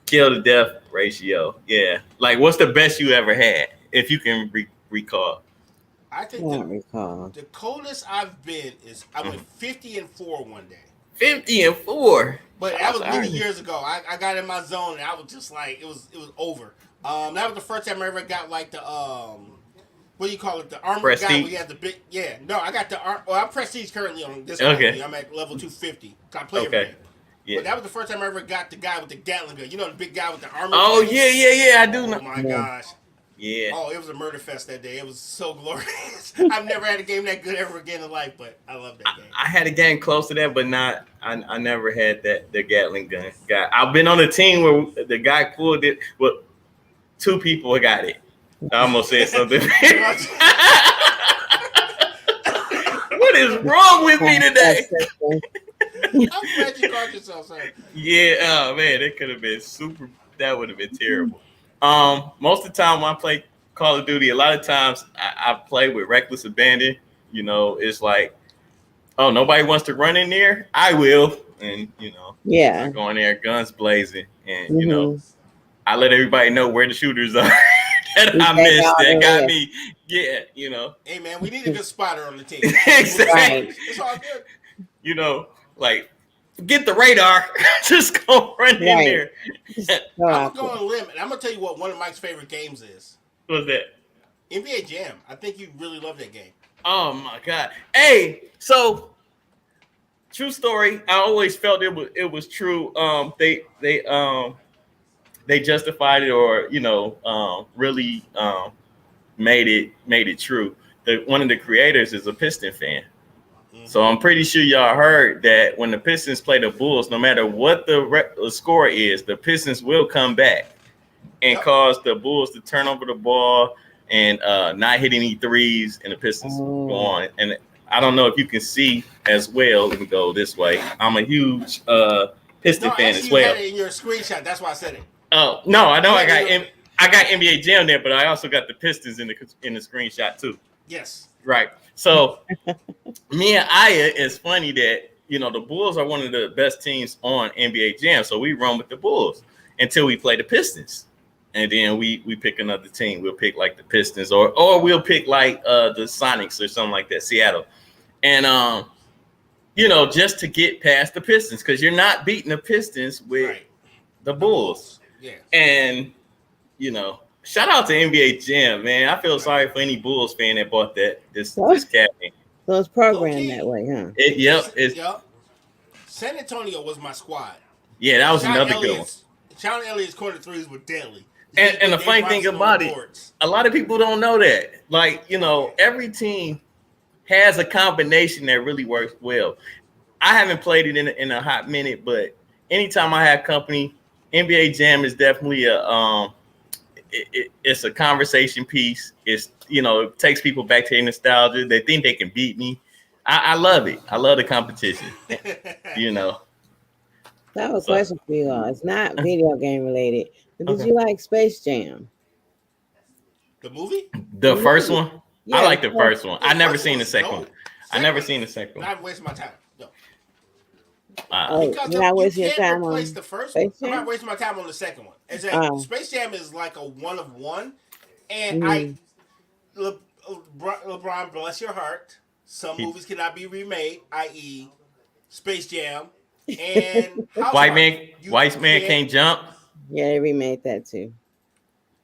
B: Kill to death ratio. Yeah. Like, what's the best you ever had, if you can recall?
A: I think the coldest I've been is I went 50-4 one day.
B: 50-4.
A: But that was many years ago. I got in my zone and I was just like, it was over. That was the first time I ever got like the what do you call it? The armor
B: Prestige.
A: guy. We had the big No, I got the I'm Prestige currently on this. Okay. I'm at level 250. I play everything. Yeah. But that was the first time I ever got the guy with the Gatling gun. You know the big guy with the armor.
B: Oh yeah. I do know.
A: Oh my gosh.
B: Yeah.
A: Oh, it was a murder fest that day. It was so glorious. I've never had a game that good ever again in life, but I love that game.
B: I had a game close to that, but not. I never had the Gatling gun guy. I've been on a team where the guy pulled it, but 2 people got it. I almost said something. What is wrong with me today?
A: I'm glad you caught yourself, sir.
B: Yeah, oh man, that could have been super. That would have been terrible. Most of the time when I play Call of Duty, a lot of times I play with reckless abandon. You know, it's like, oh, nobody wants to run in there. I will, and I go in there, guns blazing, and I let everybody know where the shooters are. That I missed. That got me. Yeah,
A: Hey man, we need a good spotter on the team.
B: Exactly.
A: It's all good.
B: Like, get the radar. Just go run in there.
A: I'm going to limit. I'm going to tell you what one of Mike's favorite games is.
B: What's that?
A: NBA Jam. I think you really love that game.
B: Oh my God. Hey, so true story. I always felt it was true. They justified it, or really made it true. One of the creators is a Piston fan. So I'm pretty sure y'all heard that when the Pistons play the Bulls, no matter what the score is, the Pistons will come back and cause the Bulls to turn over the ball and not hit any threes, and the Pistons go on. And I don't know if you can see as well. Let me go this way. I'm a huge Piston fan as well.
A: You had it in your screenshot. That's why I said it.
B: Oh no, I know I got NBA Jam there, but I also got the Pistons in the screenshot too.
A: Yes.
B: Right. So me and Aya, it's funny that the Bulls are one of the best teams on NBA Jam. So we run with the Bulls until we play the Pistons. And then we pick another team. We'll pick like the Pistons or we'll pick like the Sonics or something like that, Seattle. And just to get past the Pistons, because you're not beating the Pistons with the Bulls.
A: Yeah.
B: And shout out to NBA Jam, man. I feel sorry for any Bulls fan that bought this captain.
C: So it's programmed that way, huh?
B: Yep.
A: San Antonio was my squad.
B: Yeah, that was another good one.
A: Sean Elliott's corner threes were deadly.
B: And the funny thing about it, a lot of people don't know that. Like, every team has a combination that really works well. I haven't played it in a hot minute, but anytime I have company, NBA Jam is definitely it's a conversation piece. It's it takes people back to their nostalgia. They think they can beat me. I love it. I love the competition.
C: I have a question for you all. It's not video game related. But did you like Space Jam?
A: The movie?
B: The first one?
C: Yeah,
B: I like the first one. I never seen the second one. I never seen the second one.
A: I'm not wasting my time. No.
C: Because you're not wasting your time on
A: the first one. I'm not wasting my time on the second one. Space Jam is like a one of one. And LeBron, bless your heart. Some movies cannot be remade, i.e., Space Jam. And
B: White Man Can't Jump.
C: Yeah, they remade that too.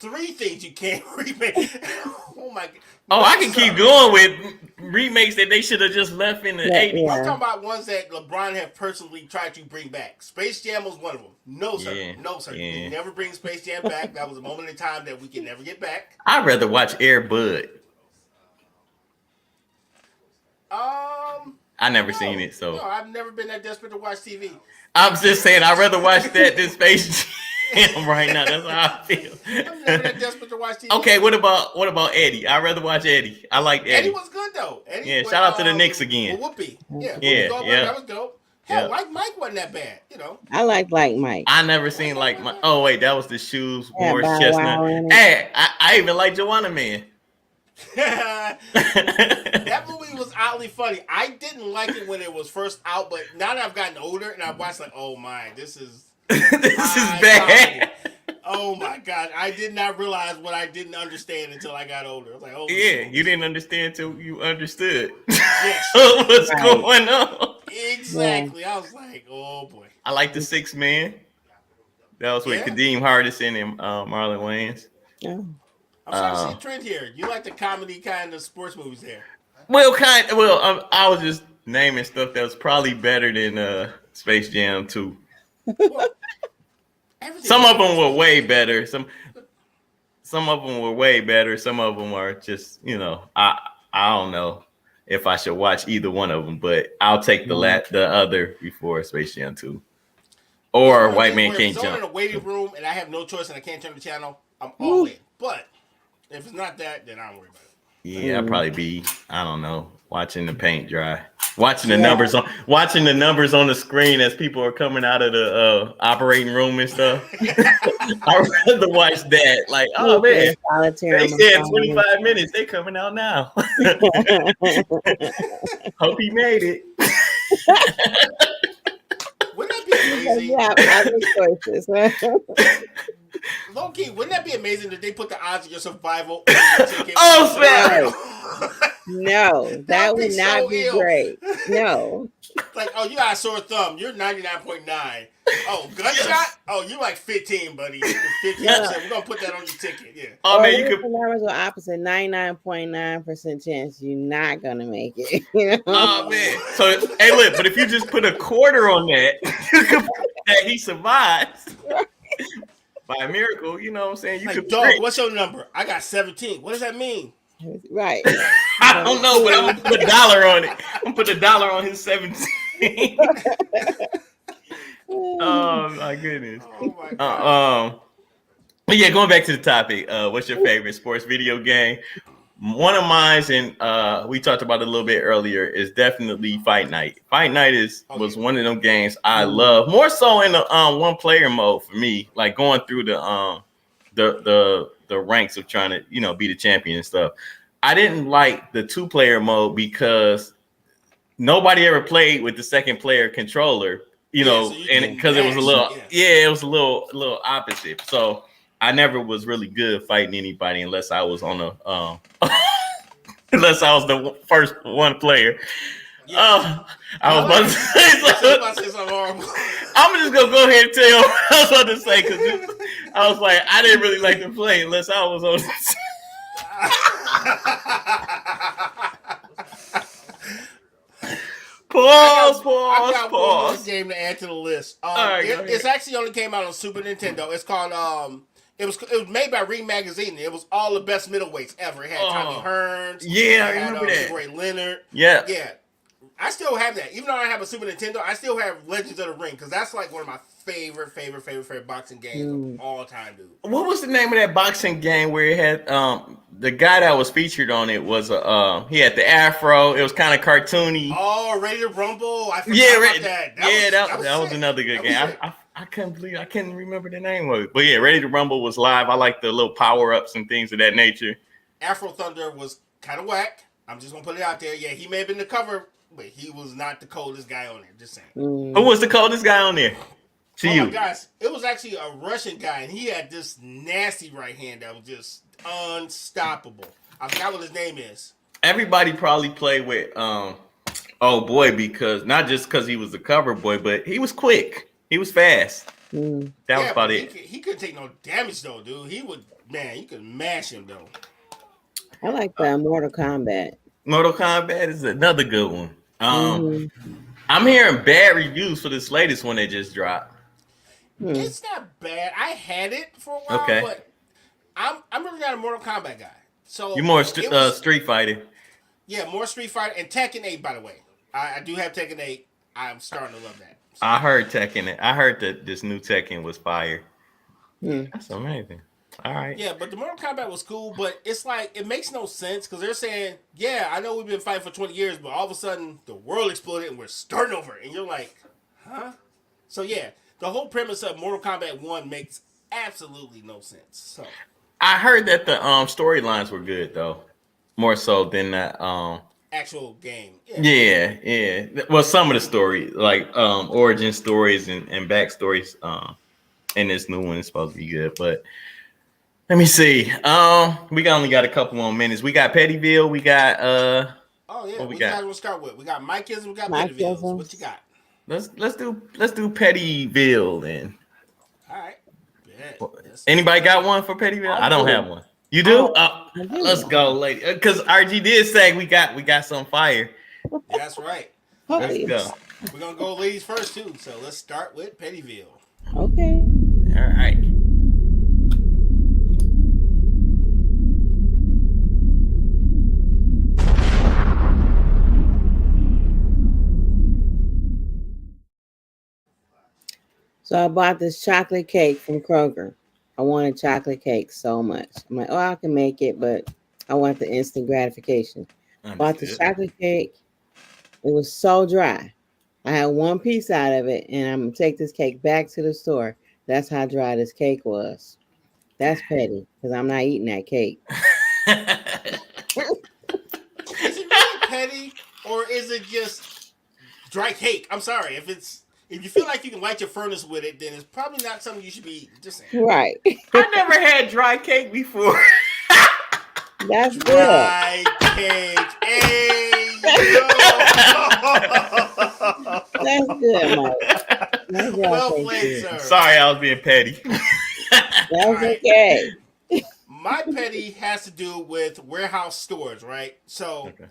A: 3 things you can't remake. Oh my God.
B: Oh, I can keep going with remakes that they should have just left in the 80s.
A: I'm talking about ones that LeBron have personally tried to bring back. Space Jam was one of them. No, sir.
B: Yeah.
A: No, sir. You can never bring Space Jam back. That was a moment in time that we can never get back.
B: I'd rather watch Air Bud. I never seen it, so.
A: No, I've never been that desperate to watch TV.
B: I'm just saying I'd rather watch that than Space Jam right now. That's how I feel.
A: I'm never that desperate to watch TV.
B: Okay, what about Eddie? I'd rather watch Eddie. I like Eddie.
A: Eddie was good though.
B: Shout out to the Knicks again.
A: Whoopi.
B: Yeah.
A: That was dope. Hell, Like Mike wasn't that bad,
C: I like Mike.
B: I never seen Like Mike. Oh wait, that was the Shoes, Morris Chestnut. Hey, I even like Joanna Man.
A: That movie was oddly funny. I didn't like it when it was first out, but now that I've gotten older and I've watched, like, oh my, this is
B: bad.
A: Oh my God, I did not realize what I didn't understand until I got older. I was like, oh
B: yeah, you didn't understand till you understood.
A: Yes.
B: What's going on?
A: Exactly. I was like, oh boy.
B: I like the 6 Man. That was with Kadeem Hardison and Marlon Wayans.
C: Yeah.
A: I'm starting to see a trend here. You like the comedy kind of sports movies there.
B: Well, I was just naming stuff that was probably better than Space Jam 2.
A: Well,
B: some of them were way better. Some of them were way better. Some of them are just, I don't know if I should watch either one of them, but I'll take the other before Space Jam 2. Or White Man Can't Jump.
A: If I'm in a waiting room and I have no choice and I can't turn the channel, I'm all in. But if it's not that, then I don't worry about it.
B: Yeah, I'd probably be, I don't know, watching the paint dry, watching the numbers on the screen as people are coming out of the operating room and stuff. I'd rather watch that. Like, oh man, they said 25 minutes. They coming out now. Hope he made it.
A: Wouldn't that be amazing? Low-key, wouldn't that be amazing that they put the odds of your survival on your ticket?
B: Oh,
C: No, that would not be great. No.
A: Like, oh, you got a sore thumb. You're 99.9. Oh, gunshot?
B: Yes.
A: Oh, you like 15, buddy. 15%. We're going to put that on your ticket. Yeah.
B: Oh, man,
C: Or
B: you
C: what if
B: could.
C: the numbers were opposite? 99.9% chance you're not gonna make it. You know?
B: Oh man! So hey, look, but if you just put a quarter on that, you could put that he survives by a miracle. You know what I'm saying? You
A: Like,
B: could.
A: dog,
B: print.
A: what's your number? I got 17. What does that mean?
C: Right.
B: I don't know, but I'm gonna put $1 on it. I'm gonna put $1 on his 17. Oh my goodness.
A: Oh, my God.
B: But yeah, going back to the topic, what's your favorite sports video game? One of mine, and we talked about it a little bit earlier, is definitely Fight Night. Fight Night was one of them games I love, more so in the one player mode for me, like going through the ranks of trying to be the champion and stuff. I didn't like the 2-player mode because nobody ever played with the second player controller,
A: so
B: and because it was a little it was a little opposite. So I never was really good fighting anybody unless I was on unless I was the first one player. I was about to say
A: something horrible.
B: I'm just gonna go ahead and tell you what I was about to say because I was like, I didn't really like to play unless I was on. Pause.
A: I got one more game to add to the list. It's actually only came out on Super Nintendo. It's called It was made by Ring Magazine. It was all the best middleweights ever. It had Tommy Hearns.
B: Yeah, I remember that.
A: Ray Leonard.
B: Yeah.
A: I still have that. Even though I have a Super Nintendo, I still have Legends of the Ring because that's like one of my favorite boxing games of all time, dude.
B: What was the name of that boxing game where it had the guy that was featured on it was he had the afro. It was kind of cartoony.
A: Oh, Ready to Rumble. I forgot about that.
B: That was another good game. I couldn't remember the name of it. But yeah, Ready to Rumble was live. I like the little power-ups and things of that nature.
A: Afro Thunder was kind of whack. I'm just going to put it out there. Yeah, he may have been the cover, but he was not the coldest guy on there. Just saying.
B: Who was the coldest guy on there?
A: My gosh. It was actually a Russian guy, and he had this nasty right hand that was just unstoppable. I forgot what his name is.
B: Everybody probably played with because not just because he was the cover boy, but he was quick. He was fast. That was about it.
A: He couldn't take no damage though, dude. You could mash him though.
C: I like Mortal Kombat.
B: Mortal Kombat is another good one. I'm hearing bad reviews for this latest one that just dropped.
A: It's not bad. I had it for a while, but I'm really not a Mortal Kombat guy. So
B: you're more Street Fighter.
A: Yeah, more Street Fighter and Tekken 8. By the way, I do have Tekken 8. I'm starting to love that. So.
B: I heard Tekken. I heard that this new Tekken was fire. That's amazing. All right.
A: Yeah, but the Mortal Kombat was cool, but it's like it makes no sense because they're saying, yeah, I know we've been fighting for 20 years, but all of a sudden the world exploded and we're starting over, and you're like, huh? So yeah, the whole premise of Mortal Kombat 1 makes absolutely no sense. So
B: I heard that the storylines were good though, more so than that
A: actual game.
B: Yeah. Well, some of the story, like origin stories and backstories, in this new one is supposed to be good. But let me see. We only got a couple more minutes. We got Pettyville. We got
A: what we got? We'll start with. We got Mike-ism. We got Pettyville. So what you got?
B: Let's do Pettyville then.
A: All right.
B: Anybody got one for Pettyville? I don't have one. You do? Let's go, lady. Because RG did say we got some fire.
A: That's right.
B: Let's go.
A: We're gonna go ladies first too. So let's start with Pettyville.
C: Okay.
B: All right.
C: So I bought this chocolate cake from Kroger. I wanted chocolate cake so much. I'm like, I can make it, but I want the instant gratification. Bought the chocolate cake. It was so dry. I had one piece out of it, and I'm going to take this cake back to the store. That's how dry this cake was. That's petty, because I'm not eating that cake.
A: Is it really petty, or is it just dry cake? I'm sorry. If you feel like you can light your furnace with it, then it's probably not something you should be eating. Just saying.
C: Right.
B: I never had dry cake before.
C: That's
A: dry cake. Hey,
C: That's good, Mike. That's
A: well
C: okay.
A: played, sir.
B: Sorry, I was being petty.
C: That's
A: Alright.
C: okay.
A: My petty has to do with warehouse stores, right? So
B: Okay.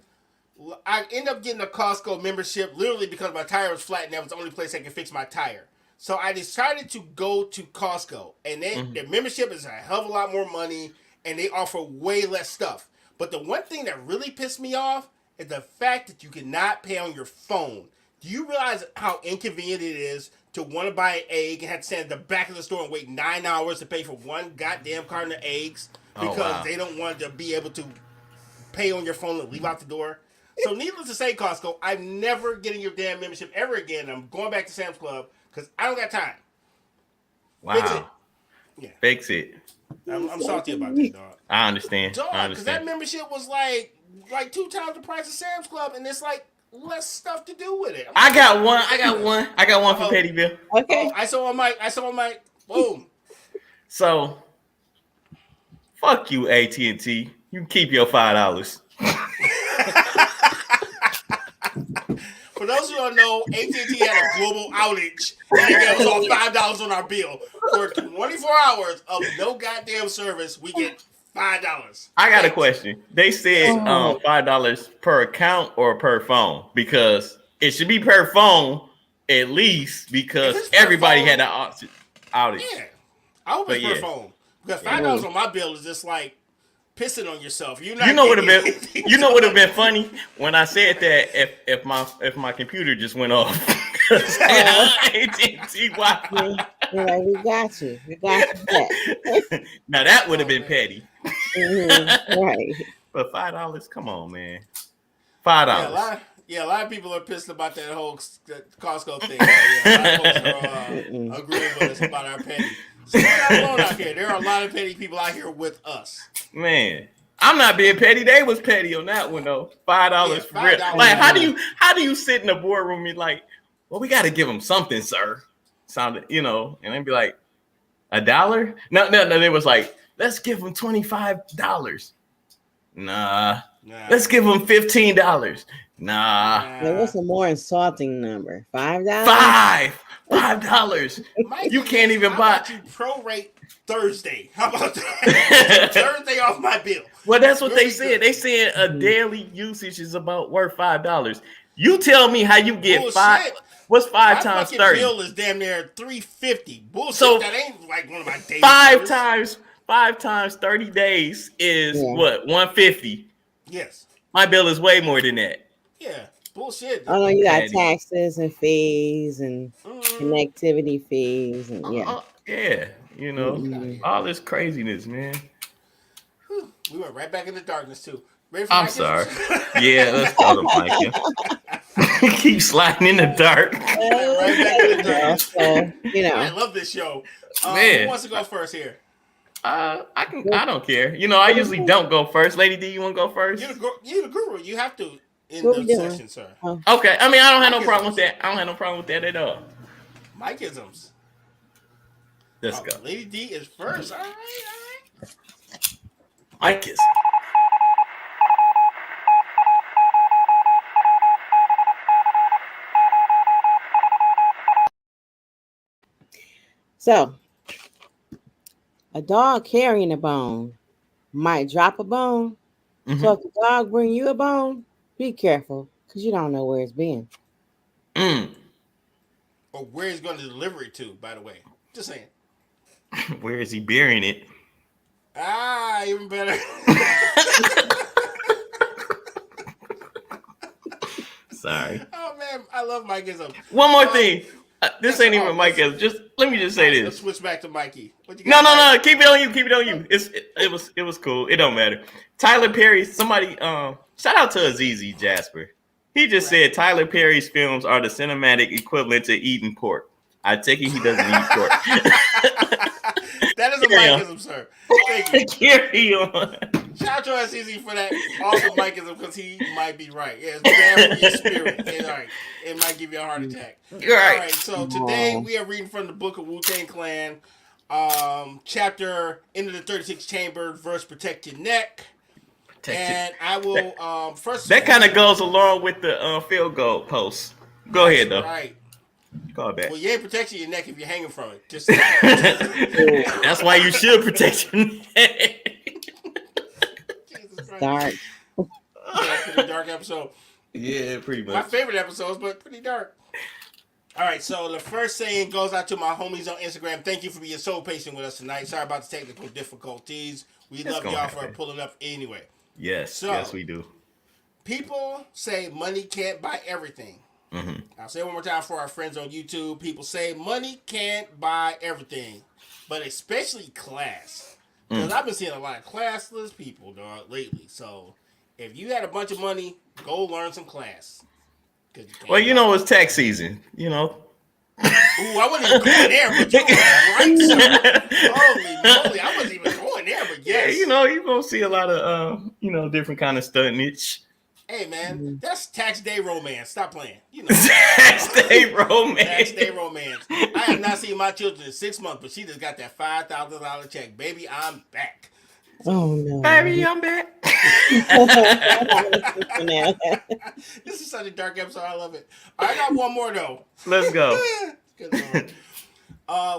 A: I end up getting a Costco membership literally because my tire was flat and that was the only place I could fix my tire. So I decided to go to Costco, and their membership is a hell of a lot more money, and they offer way less stuff. But the one thing that really pissed me off is the fact that you cannot pay on your phone. Do you realize how inconvenient it is to want to buy an egg and have to stand at the back of the store and wait 9 hours to pay for one goddamn carton of eggs because they don't want to be able to pay on your phone and leave out the door? So needless to say, Costco, I'm never getting your damn membership ever again. I'm going back to Sam's Club because I don't got time.
B: Wow.
A: Fix it. Yeah.
B: Fix it.
A: I'm salty about that, dog.
B: I understand.
A: Dog,
B: I
A: because that
B: understand.
A: membership was like 2 times the price of Sam's Club, and it's like less stuff to do with it.
B: I got one for
A: Uh-oh.
B: Petty Bill.
C: Okay.
A: Oh, I saw on Mike. Boom.
B: So, fuck you, AT&T. You can keep your $5.
A: For those who don't know, AT&T had a global outage. And they gave us all $5 on our bill. For 24 hours of no goddamn service, we get $5.
B: I got a question. They said $5 per account or per phone, because it should be per phone at least, because
A: If it's per
B: everybody
A: phone-
B: had an outage.
A: Yeah. I hope it's
B: But
A: per
B: yeah.
A: phone. Because $5 on my bill is just like pissing on yourself. You're not
B: You know what
A: getting
B: have been
A: anything.
B: you know what have been funny when I said that if my computer just went off. AT&T Wi-Fi.
C: You're like, we got you. We got you back.
B: Now that would have been petty.
C: Right.
B: But $5, come on, man.
A: Yeah, a lot of people are pissed about that whole Costco thing. Yeah, a lot of folks are agreeing with us about our petty. So we're not alone out here. There are a lot of petty people out here with us.
B: Man, I'm not being petty. They was petty on that one though. $5 for real.
A: $5.
B: Like, how do you sit in the boardroom and like, well, we got to give them something, sir. Sounded, and they'd be like, $1? No. They was like, let's give them $25. Nah. Let's give them $15. Nah.
C: Now, what's a more insulting number? $5?
B: $5.
A: Mike,
B: You can't even
A: how
B: buy.
A: about you prorate Thursday? How about that? Thursday off my bill.
B: Well, that's what
A: Really
B: they said.
A: good.
B: They said a daily usage is about worth $5. You tell me how you get
A: Bullshit.
B: five. What's 5
A: My
B: times
A: fucking
B: 30?
A: bill is damn near $350. Bullshit.
B: So,
A: that ain't like one of my days.
B: 5 times 30 days is what? $150.
A: Yes.
B: My bill is way more than that.
A: Yeah. Bullshit.
C: Oh no, you got
B: Petty.
C: taxes and fees and connectivity fees and
B: All this craziness, man.
A: We went right back into darkness too. Ready for
B: I'm
A: my
B: sorry.
A: kisses?
B: Yeah, let's go to Mike. Keep sliding in the dark.
A: Right back into darkness.
C: So,
A: I love this show.
B: Man.
A: Who wants to go first here?
B: I don't care. I usually don't go first. Lady D, you want to go first?
A: You're the guru. You have to end
C: What
A: the
C: we doing?
A: session, sir.
B: Okay. I mean, I don't have no problem with that. I don't have no problem with that at all.
A: Mike-isms.
B: Let's go.
A: Lady D is first. All right.
B: Mike is.
C: So, a dog carrying a bone might drop a bone.
B: Mhm.
C: So if the dog bring you a bone, be careful because you don't know where it's been.
A: Or where he's going to deliver it to, by the way. Just saying.
B: Where is he burying it?
A: Even better.
B: Sorry.
A: Oh, man. I love Mike-ism.
B: One more thing. This ain't even
A: all.
B: Mike. Let me just say
A: Let's
B: this.
A: switch back to Mikey. What you
B: No.
A: got, Mike?
B: Keep it on you. Keep it on you. It was cool. It don't matter. Tyler Perry. Somebody. Shout out to Azizi Jasper. He just said Tyler Perry's films are the cinematic equivalent to eating pork. I take it he doesn't eat pork.
A: That is a Mike-ism, sir. Thank you.
B: Carry on.
A: Shout out to SCZ for that awesome Mike-ism because he might be right. Yeah, it's bad for your spirit. And, all right, it might give you a heart attack.
B: You're right.
A: All right, so today we are reading from the book of Wu-Tang Clan, chapter Into the 36 Chamber, verse Protect Your Neck. And I will first.
B: That kind of goes along with the field goal post. Go ahead though.
A: Right.
B: Call back.
A: Well, you ain't protecting your neck if you're hanging from it. Just
B: That's why you should protect your neck.
C: Dark.
A: Yeah, pretty dark episode.
B: Yeah, pretty much.
A: My favorite episodes, but pretty dark. All right, so the first saying goes out to my homies on Instagram. Thank you for being so patient with us tonight. Sorry about the technical difficulties. We love y'all for pulling up anyway.
B: Yes, yes, we do.
A: People say money can't buy everything.
B: Mm-hmm.
A: I'll say it one more time for our friends on YouTube. People say money can't buy everything, but especially class. Because I've been seeing a lot of classless people, dog, lately. So if you had a bunch of money, go learn some class.
B: Well, you know, it's tax season, you know.
A: Ooh, I wasn't even going there, but you're right, sir. Holy moly, I wasn't even going there, but yes.
B: Yeah, you know, you're going to see a lot of, different kind of stuntage.
A: Hey, man, that's tax day romance. Stop playing. You know,
B: tax day romance.
A: Tax day romance. I have not seen my children in 6 months, but she just got that $5,000 check. Baby, I'm back.
C: Oh, no.
B: Baby, I'm back.
A: This is such a dark episode. I love it. I got one more, though.
B: Let's go.
A: Good Lord.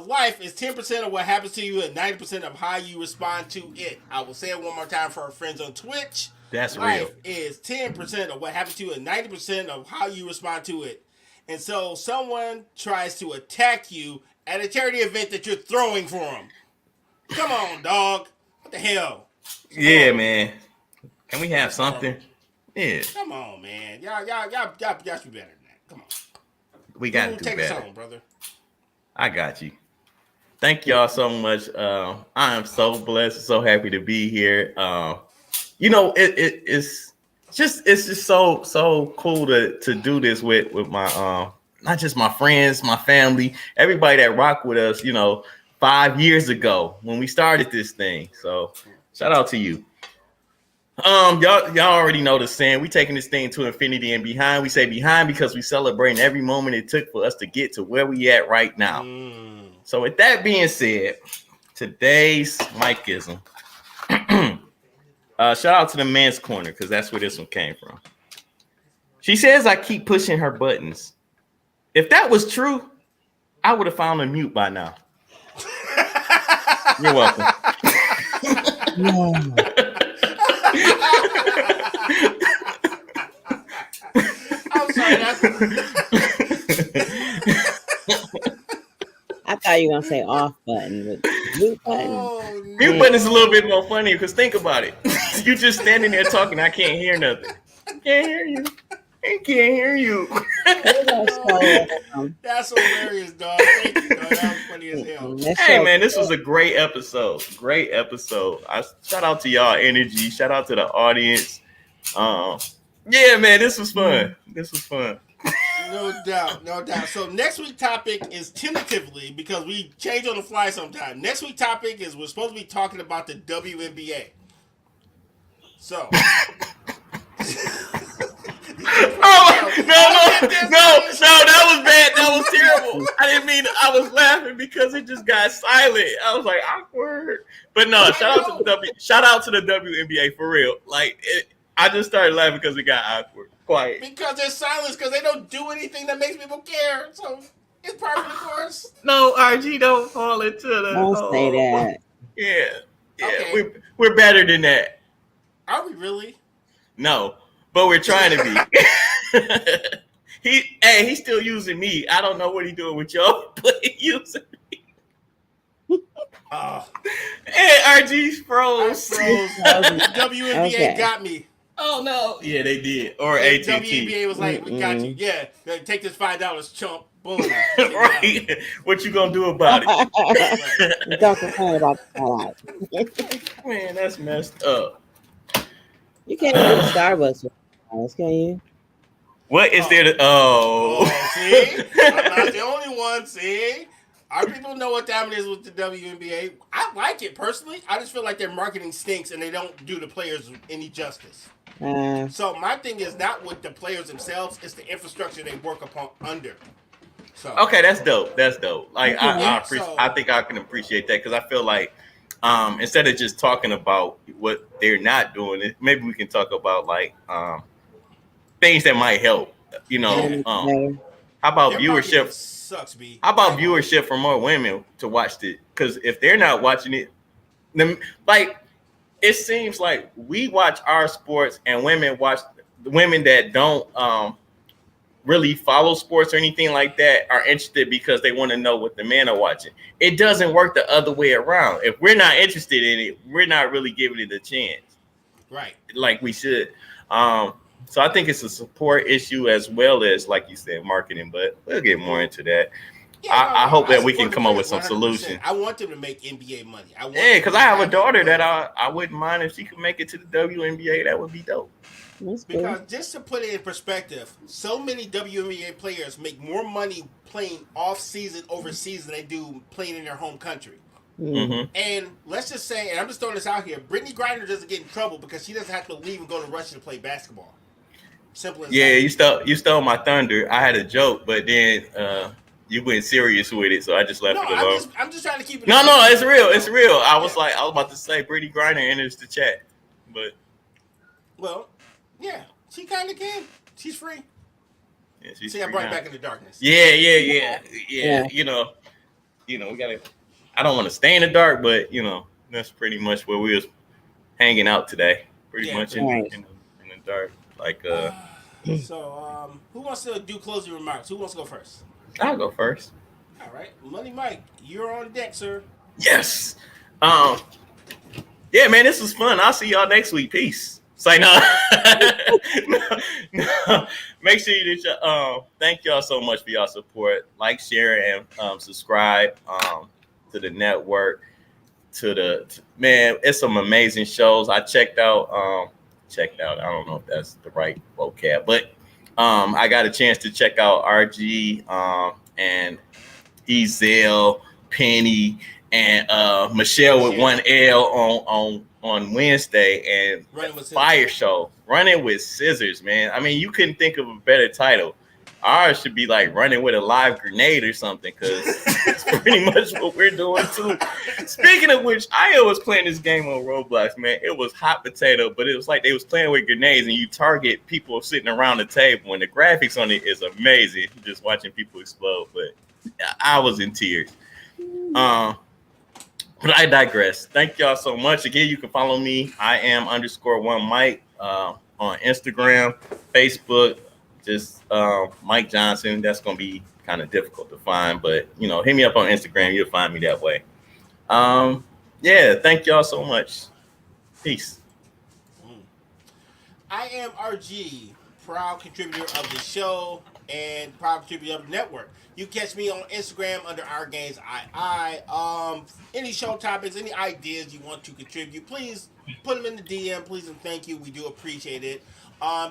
A: Life is 10% of what happens to you and 90% of how you respond to it. I will say it one more time for our friends on Twitch.
B: That's
A: Life
B: real.
A: is 10% of what happens to you and 90% of how you respond to it. And so someone tries to attack you at a charity event that you're throwing for them. Come on, dog. What the hell?
B: Yeah, man. Can we have something? Yeah.
A: Come on, man. Y'all should be better than that. Come on.
B: We got to do
A: take
B: better.
A: us home, brother.
B: I got you. Thank y'all so much. I am so blessed, so happy to be here. It's just so cool to do this with my not just my friends, my family, everybody that rocked with us, 5 years ago when we started this thing. So shout out to you. Y'all already know the saying. We taking this thing to infinity and behind. We say behind because we celebrating every moment it took for us to get to where we at right now. So with that being said, today's Mikeism. Shout out to the Man's Corner because that's where this one came from. She says I keep pushing her buttons. If that was true, I would have found a mute by now. You're welcome.
A: I'm sorry.
C: I thought you were going to say off button, but mute button.
B: Mute button is a little bit more funny because think about it. You just standing there talking. I can't hear nothing. I can't hear you. I can't hear you.
A: That's hilarious, dog. Thank you, dog. That was funny as hell.
B: Hey, man, this was a great episode. Great episode. Shout out to y'all energy. Shout out to the audience. Yeah, man, this was fun. This was fun.
A: No doubt, no doubt. So next week's topic is tentatively, because we change on the fly sometime. Next week's topic is we're supposed to be talking about the WNBA. So.
B: Oh, no, that was bad. That was terrible. I didn't mean I was laughing because it just got silent. I was like, awkward. But no, shout out to the WNBA for real. I just started laughing because it got awkward. Quiet.
A: Because there's silence, because they don't do anything that makes people care. So it's part of the course.
B: No, RG, don't fall into the.
C: Don't say that.
B: Yeah,
A: Okay.
B: we're better than that.
A: Are we really?
B: No, but we're trying to be. He's still using me. I don't know what he's doing with y'all, but he's using me. Hey, RG's froze.
A: WNBA got me.
B: Oh no! Yeah, they did. Or
A: AT&T.
B: AT&T.
A: WNBA was like, we got you. Yeah, take this $5, chump. Boom.
B: Right. What you gonna do about it?
C: Don't complain about that.
B: Man, that's messed up.
C: You can't go to Starbucks with $5, can you?
B: What is there to?
A: See? I'm not the only one. See? Our people know what time it is with the WNBA. I like it personally. I just feel like their marketing stinks and they don't do the players any justice. So my thing is not with the players themselves; it's the infrastructure they work upon under. So
B: okay, that's dope. That's dope. Like
A: Yeah,
B: I think I can appreciate that because I feel like instead of just talking about what they're not doing, maybe we can talk about like things that might help. How about
A: Their
B: viewership?
A: marketing sucks, B.
B: How about viewership for more women to watch it? Because if they're not watching it, then like it seems like we watch our sports and women watch women that don't really follow sports or anything like that are interested because they want to know what the men are watching. It doesn't work the other way around. If we're not interested in it, we're not really giving it a chance,
A: right?
B: Like we should. So I think it's a support issue as well as, like you said, marketing. But we'll get more into that.
A: Yeah,
B: I hope that we can come up with some
A: 100%.
B: solution.
A: I want them to make NBA money.
B: Because I have a daughter that I wouldn't mind if she could make it to the WNBA. That would be dope.
A: Because just to put it in perspective, so many WNBA players make more money playing off season over season than they do playing in their home country.
B: Mm-hmm.
A: And let's just say, and I'm just throwing this out here, Brittany Griner doesn't get in trouble because she doesn't have to leave and go to Russia to play basketball. Simple as that.
B: You stole my thunder. I had a joke, but then you went serious with it, so I just left it alone.
A: I'm just trying to keep it.
B: No, it's real. It's real. I was about to say Brittany Griner enters the chat, but
A: yeah, she kind of can. She's free.
B: Yeah, she's
A: See, I brought it back in the darkness.
B: Yeah. You know, we gotta. I don't want to stay in the dark, but that's pretty much where we was hanging out today. Pretty much in the dark. Like
A: So, who wants to do closing remarks? Who wants to go first?
B: I'll go first.
A: All right, Money Mike, you're on deck, sir.
B: Yes. Yeah, man, this was fun. I'll see y'all next week. Peace. Say no. No. Make sure you do. Thank y'all so much for y'all support. Like, share, and subscribe to the network. Man, it's some amazing shows. I checked out. I don't know if that's the right vocab, but I got a chance to check out RG and Ezel, Penny, and Michelle with one L on Wednesday, and Fire Show, Running with Scissors, man. I mean, you couldn't think of a better title. Ours should be like Running with a Live Grenade or something, because it's pretty much what we're doing too. Speaking of which, I was playing this game on Roblox, man. It was hot potato, but it was like they was playing with grenades, and you target people sitting around the table, and the graphics on it is amazing. Just watching people explode, but I was in tears. But I digress. Thank y'all so much. Again, you can follow me. I am _1Mike on Instagram, Facebook. Just Mike Johnson. That's gonna be kind of difficult to find, but hit me up on Instagram. You'll find me that way. Yeah. Thank y'all so much. Peace.
A: I am RG, proud contributor of the show and proud contributor of the network. You catch me on Instagram under Our Games II. Any show topics, any ideas you want to contribute, please put them in the DM, please and thank you. We do appreciate it.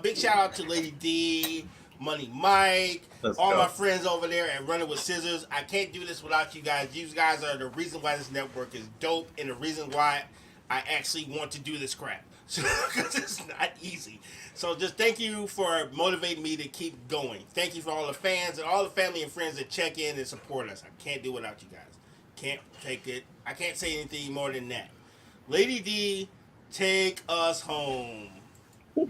A: Big shout out to Lady D, Money Mike, all my friends over there at Running with Scissors. I can't do this without you guys. You guys are the reason why this network is dope and the reason why I actually want to do this crap. Because it's not easy. So just thank you for motivating me to keep going. Thank you for all the fans and all the family and friends that check in and support us. I can't do without you guys. Can't take it. I can't say anything more than that. Lady D, take us home.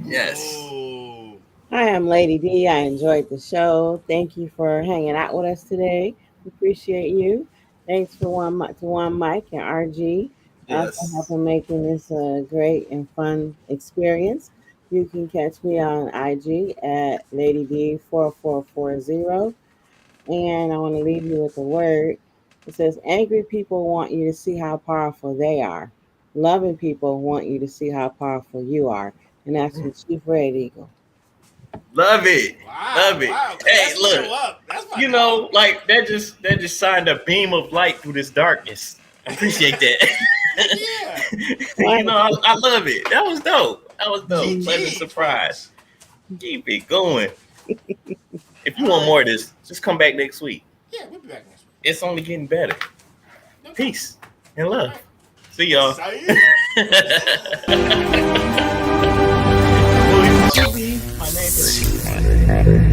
B: Yes.
A: Oh.
C: Hi, I'm Lady D. I enjoyed the show. Thank you for hanging out with us today. We appreciate you. Thanks to one Mike and RG.
B: Yes.
C: Also helping making this a great and fun experience. You can catch me on IG at Lady D4440. And I want to leave you with a word. It says, angry people want you to see how powerful they are. Loving people want you to see how powerful you are. And that's from Chief Red Eagle.
B: Love it.
A: Wow,
B: Love it.
A: wow.
B: Hey,
A: That's
B: look, like that just shined a beam of light through this darkness. I appreciate that.
A: Yeah.
B: I love it. That was dope.
A: GG.
B: Pleasant surprise. Keep it going. If you want more of this, just come back next week.
A: Yeah, we'll be back next week.
B: It's only getting better.
A: No
B: Peace and love. See y'all. My neighbor.